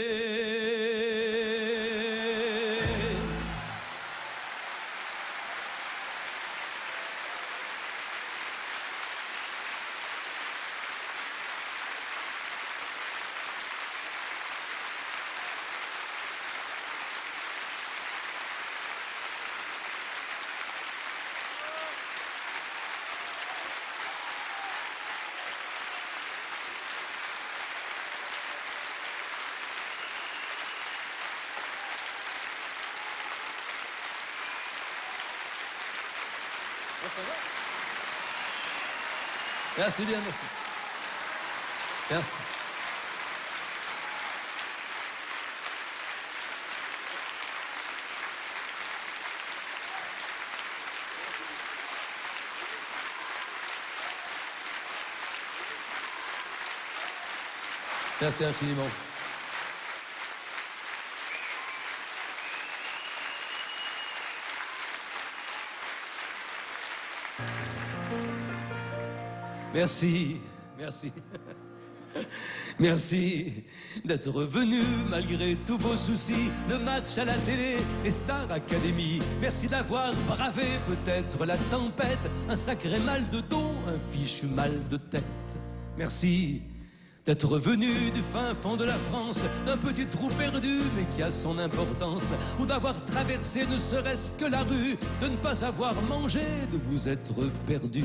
Merci bien, merci. Merci. Merci infiniment. Merci, merci. Merci d'être revenu malgré tous vos soucis. Le match à la télé et Star Academy. Merci d'avoir bravé peut-être la tempête. Un sacré mal de dos, un fichu mal de tête. Merci d'être revenu du fin fond de la France, d'un petit trou perdu mais qui a son importance, ou d'avoir traversé ne serait-ce que la rue, de ne pas avoir mangé, de vous être perdu.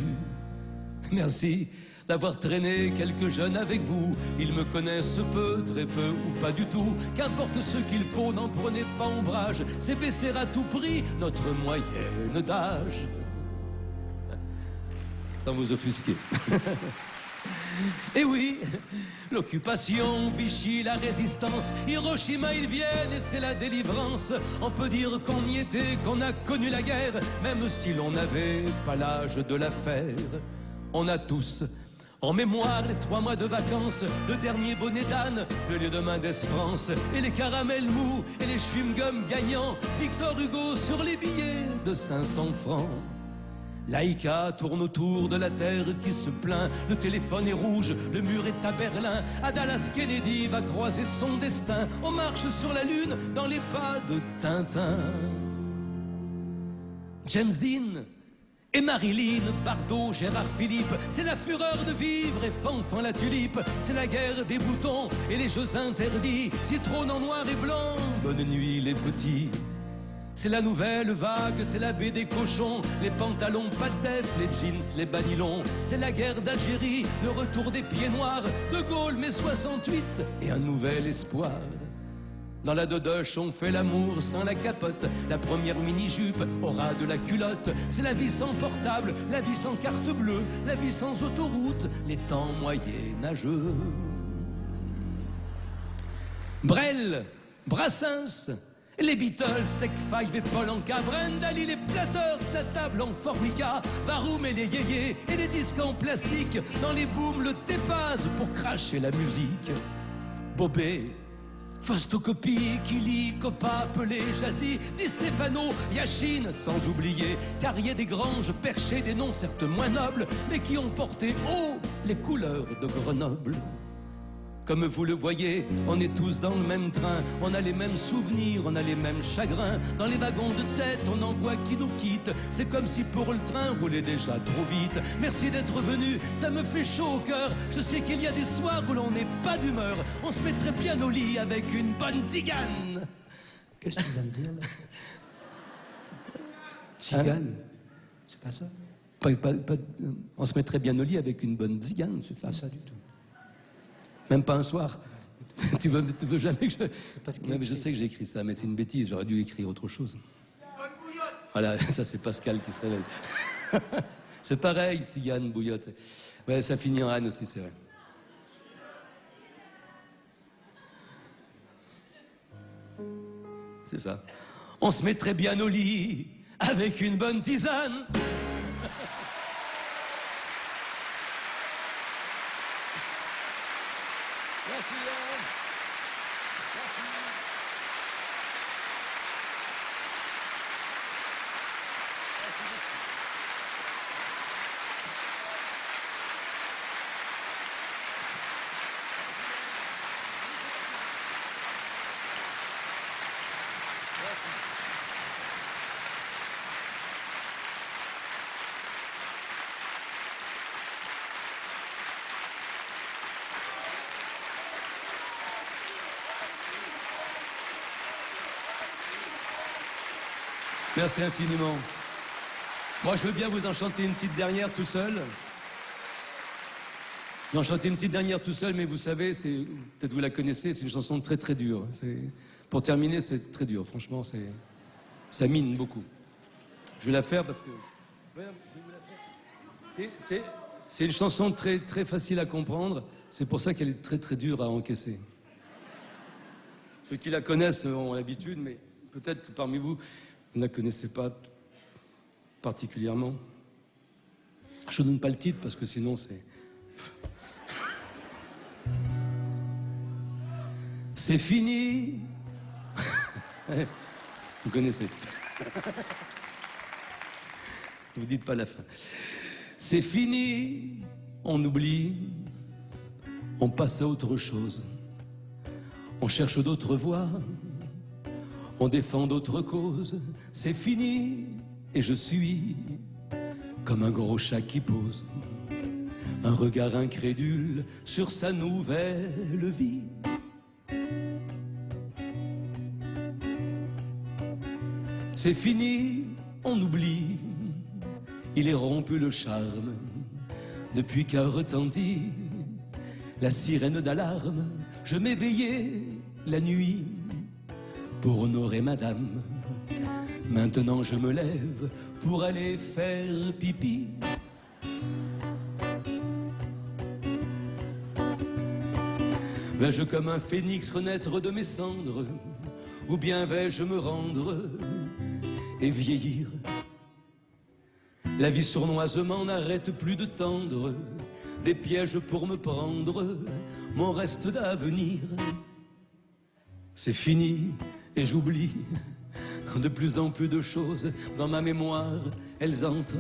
Merci d'avoir traîné quelques jeunes avec vous. Ils me connaissent peu, très peu ou pas du tout. Qu'importe ce qu'il faut, n'en prenez pas ombrage. C'est baisser à tout prix notre moyenne d'âge. Sans vous offusquer. Et oui, l'occupation, Vichy, la résistance, Hiroshima, ils viennent et c'est la délivrance. On peut dire qu'on y était, qu'on a connu la guerre, même si l'on n'avait pas l'âge de la faire. On a tous en mémoire les 3 mois de vacances, le dernier bonnet d'âne, le lieu de Mendes France, et les caramels mous et les chewing-gums gagnants, Victor Hugo sur les billets de 500 francs. Laïka tourne autour de la terre qui se plaint, le téléphone est rouge, le mur est à Berlin, à Dallas Kennedy va croiser son destin, on marche sur la lune dans les pas de Tintin. James Dean et Marilyn, Bardot, Gérard Philippe, c'est la fureur de vivre et Fanfan la tulipe, c'est la guerre des boutons et les jeux interdits, Citrone en noir et blanc, bonne nuit les petits. C'est la nouvelle vague, c'est la baie des cochons, les pantalons pas de def, les jeans, les banylons. C'est la guerre d'Algérie, le retour des pieds noirs, De Gaulle, mai 68 et un nouvel espoir. Dans la dodoche, on fait l'amour sans la capote. La première mini-jupe aura de la culotte. C'est la vie sans portable, la vie sans carte bleue, la vie sans autoroute, les temps moyenâgeux. Brel, Brassens, les Beatles, Tech 5 et Paul Anka, Brendali, les Platters, la table en formica, Varoum et les yéyés et les disques en plastique. Dans les booms, le tépaz pour cracher la musique. Bobé, Faustocopie, Kili, Copa, Pelé, Jazzy, Di Stefano, Yachine, sans oublier Carrier des Granges, Perché, des noms certes moins nobles, mais qui ont porté haut les couleurs de Grenoble. Comme vous le voyez, on est tous dans le même train, on a les mêmes souvenirs, on a les mêmes chagrins. Dans les wagons de tête, on en voit qui nous quittent. C'est comme si pour le train roulait déjà trop vite. Merci d'être venu, ça me fait chaud au cœur. Je sais qu'il y a des soirs où l'on n'est pas d'humeur. On se mettrait bien au lit avec une bonne zigane. Qu'est-ce que tu viens de dire là? Zigane, c'est pas ça? On se mettrait bien au lit avec une bonne zigane, c'est ça? Pas ça du tout. Même pas un soir? Tu veux jamais que je... Ouais, mais je sais que j'ai écrit ça, mais c'est une bêtise, j'aurais dû écrire autre chose. Voilà, ça c'est Pascal qui se réveille. C'est pareil, Tzigane, bouillotte. Ouais, ça finit en Anne aussi, c'est vrai. C'est ça. On se mettrait bien au lit avec une bonne tisane. Merci, Yann. Merci infiniment. Moi, je veux bien vous en chanter une petite dernière tout seul. J'en chanter une petite dernière tout seul, mais vous savez, peut-être vous la connaissez, c'est une chanson très très dure. Pour terminer, c'est très dur. Franchement, ça mine beaucoup. Je vais la faire parce que... C'est une chanson très très facile à comprendre. C'est pour ça qu'elle est très très dure à encaisser. Ceux qui la connaissent ont l'habitude, mais peut-être que parmi vous, vous ne la connaissez pas particulièrement. Je ne donne pas le titre parce que sinon c'est... C'est fini. Vous connaissez. Vous dites pas la fin. C'est fini, on oublie, on passe à autre chose. On cherche d'autres voies, on défend d'autres causes. C'est fini et je suis comme un gros chat qui pose un regard incrédule sur sa nouvelle vie. C'est fini, on oublie, il est rompu le charme depuis qu'a retenti la sirène d'alarme. Je m'éveillais la nuit pour honorer madame. Maintenant je me lève pour aller faire pipi. Vais-je comme un phénix renaître de mes cendres, ou bien vais-je me rendre et vieillir? La vie sournoisement n'arrête plus de tendre des pièges pour me prendre mon reste d'avenir. C'est fini et j'oublie de plus en plus de choses dans ma mémoire, elles entrent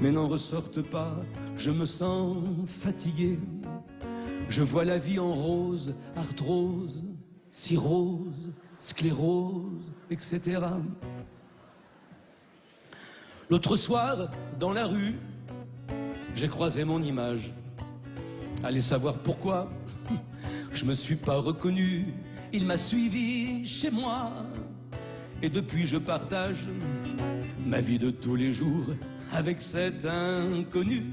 mais n'en ressortent pas. Je me sens fatigué, je vois la vie en rose, arthrose, cirrhose, sclérose, etc. L'autre soir, dans la rue, j'ai croisé mon image. Allez savoir pourquoi, je me suis pas reconnu. Il m'a suivi chez moi, et depuis je partage ma vie de tous les jours avec cet inconnu.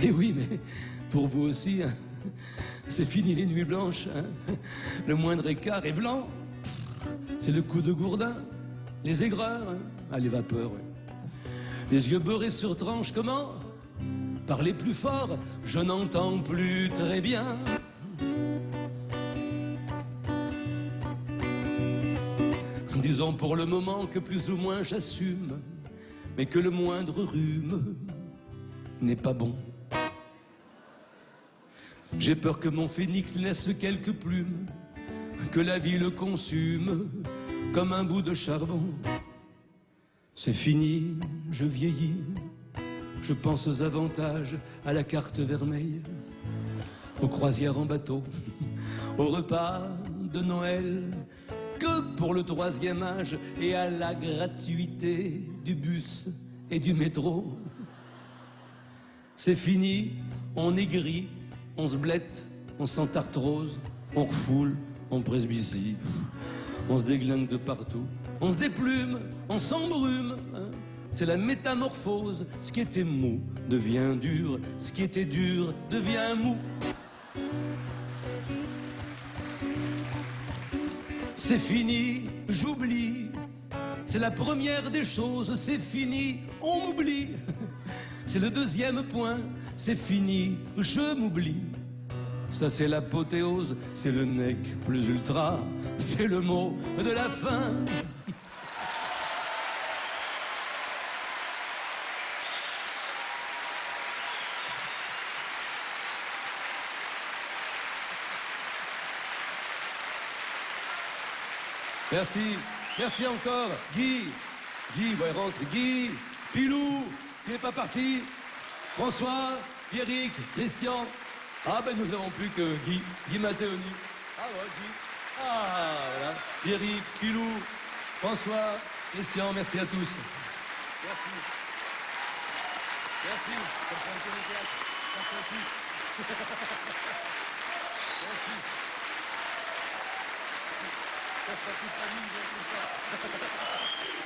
Et oui, mais pour vous aussi, hein, c'est fini les nuits blanches, hein. Le moindre écart est blanc. C'est le coup de gourdin, les aigreurs, hein. Ah, les vapeurs, ouais. Les yeux beurrés sur tranche, comment? Parlez plus fort, je n'entends plus très bien. Disons pour le moment que plus ou moins j'assume, mais que le moindre rhume n'est pas bon. J'ai peur que mon phénix laisse quelques plumes, que la vie le consume comme un bout de charbon. C'est fini, je vieillis, je pense aux avantages, à la carte vermeille, aux croisières en bateau, au repas de Noël, que pour le 3e âge et à la gratuité du bus et du métro. C'est fini, on aigrit, on se blette, on s'entartrose, on refoule, on presbytie, on se déglingue de partout, on se déplume, on s'embrume, hein, c'est la métamorphose. Ce qui était mou devient dur, ce qui était dur devient mou. C'est fini, j'oublie. C'est la première des choses, c'est fini, on m'oublie. C'est le deuxième point, c'est fini, je m'oublie. Ça c'est l'apothéose, c'est le nec plus ultra, c'est le mot de la fin. Merci, merci encore. Guy, ouais, rentre. Guy, Pilou, s'il n'est pas parti. François, Pierrick, Christian. Ah ben nous n'avons plus que Guy Matteoni. Ah ouais, Guy. Ah voilà. Pierrick, Pilou, François, Christian, merci à tous. Merci. Merci. Merci à tous. Merci. Ça sera toute la ligne, tout ça.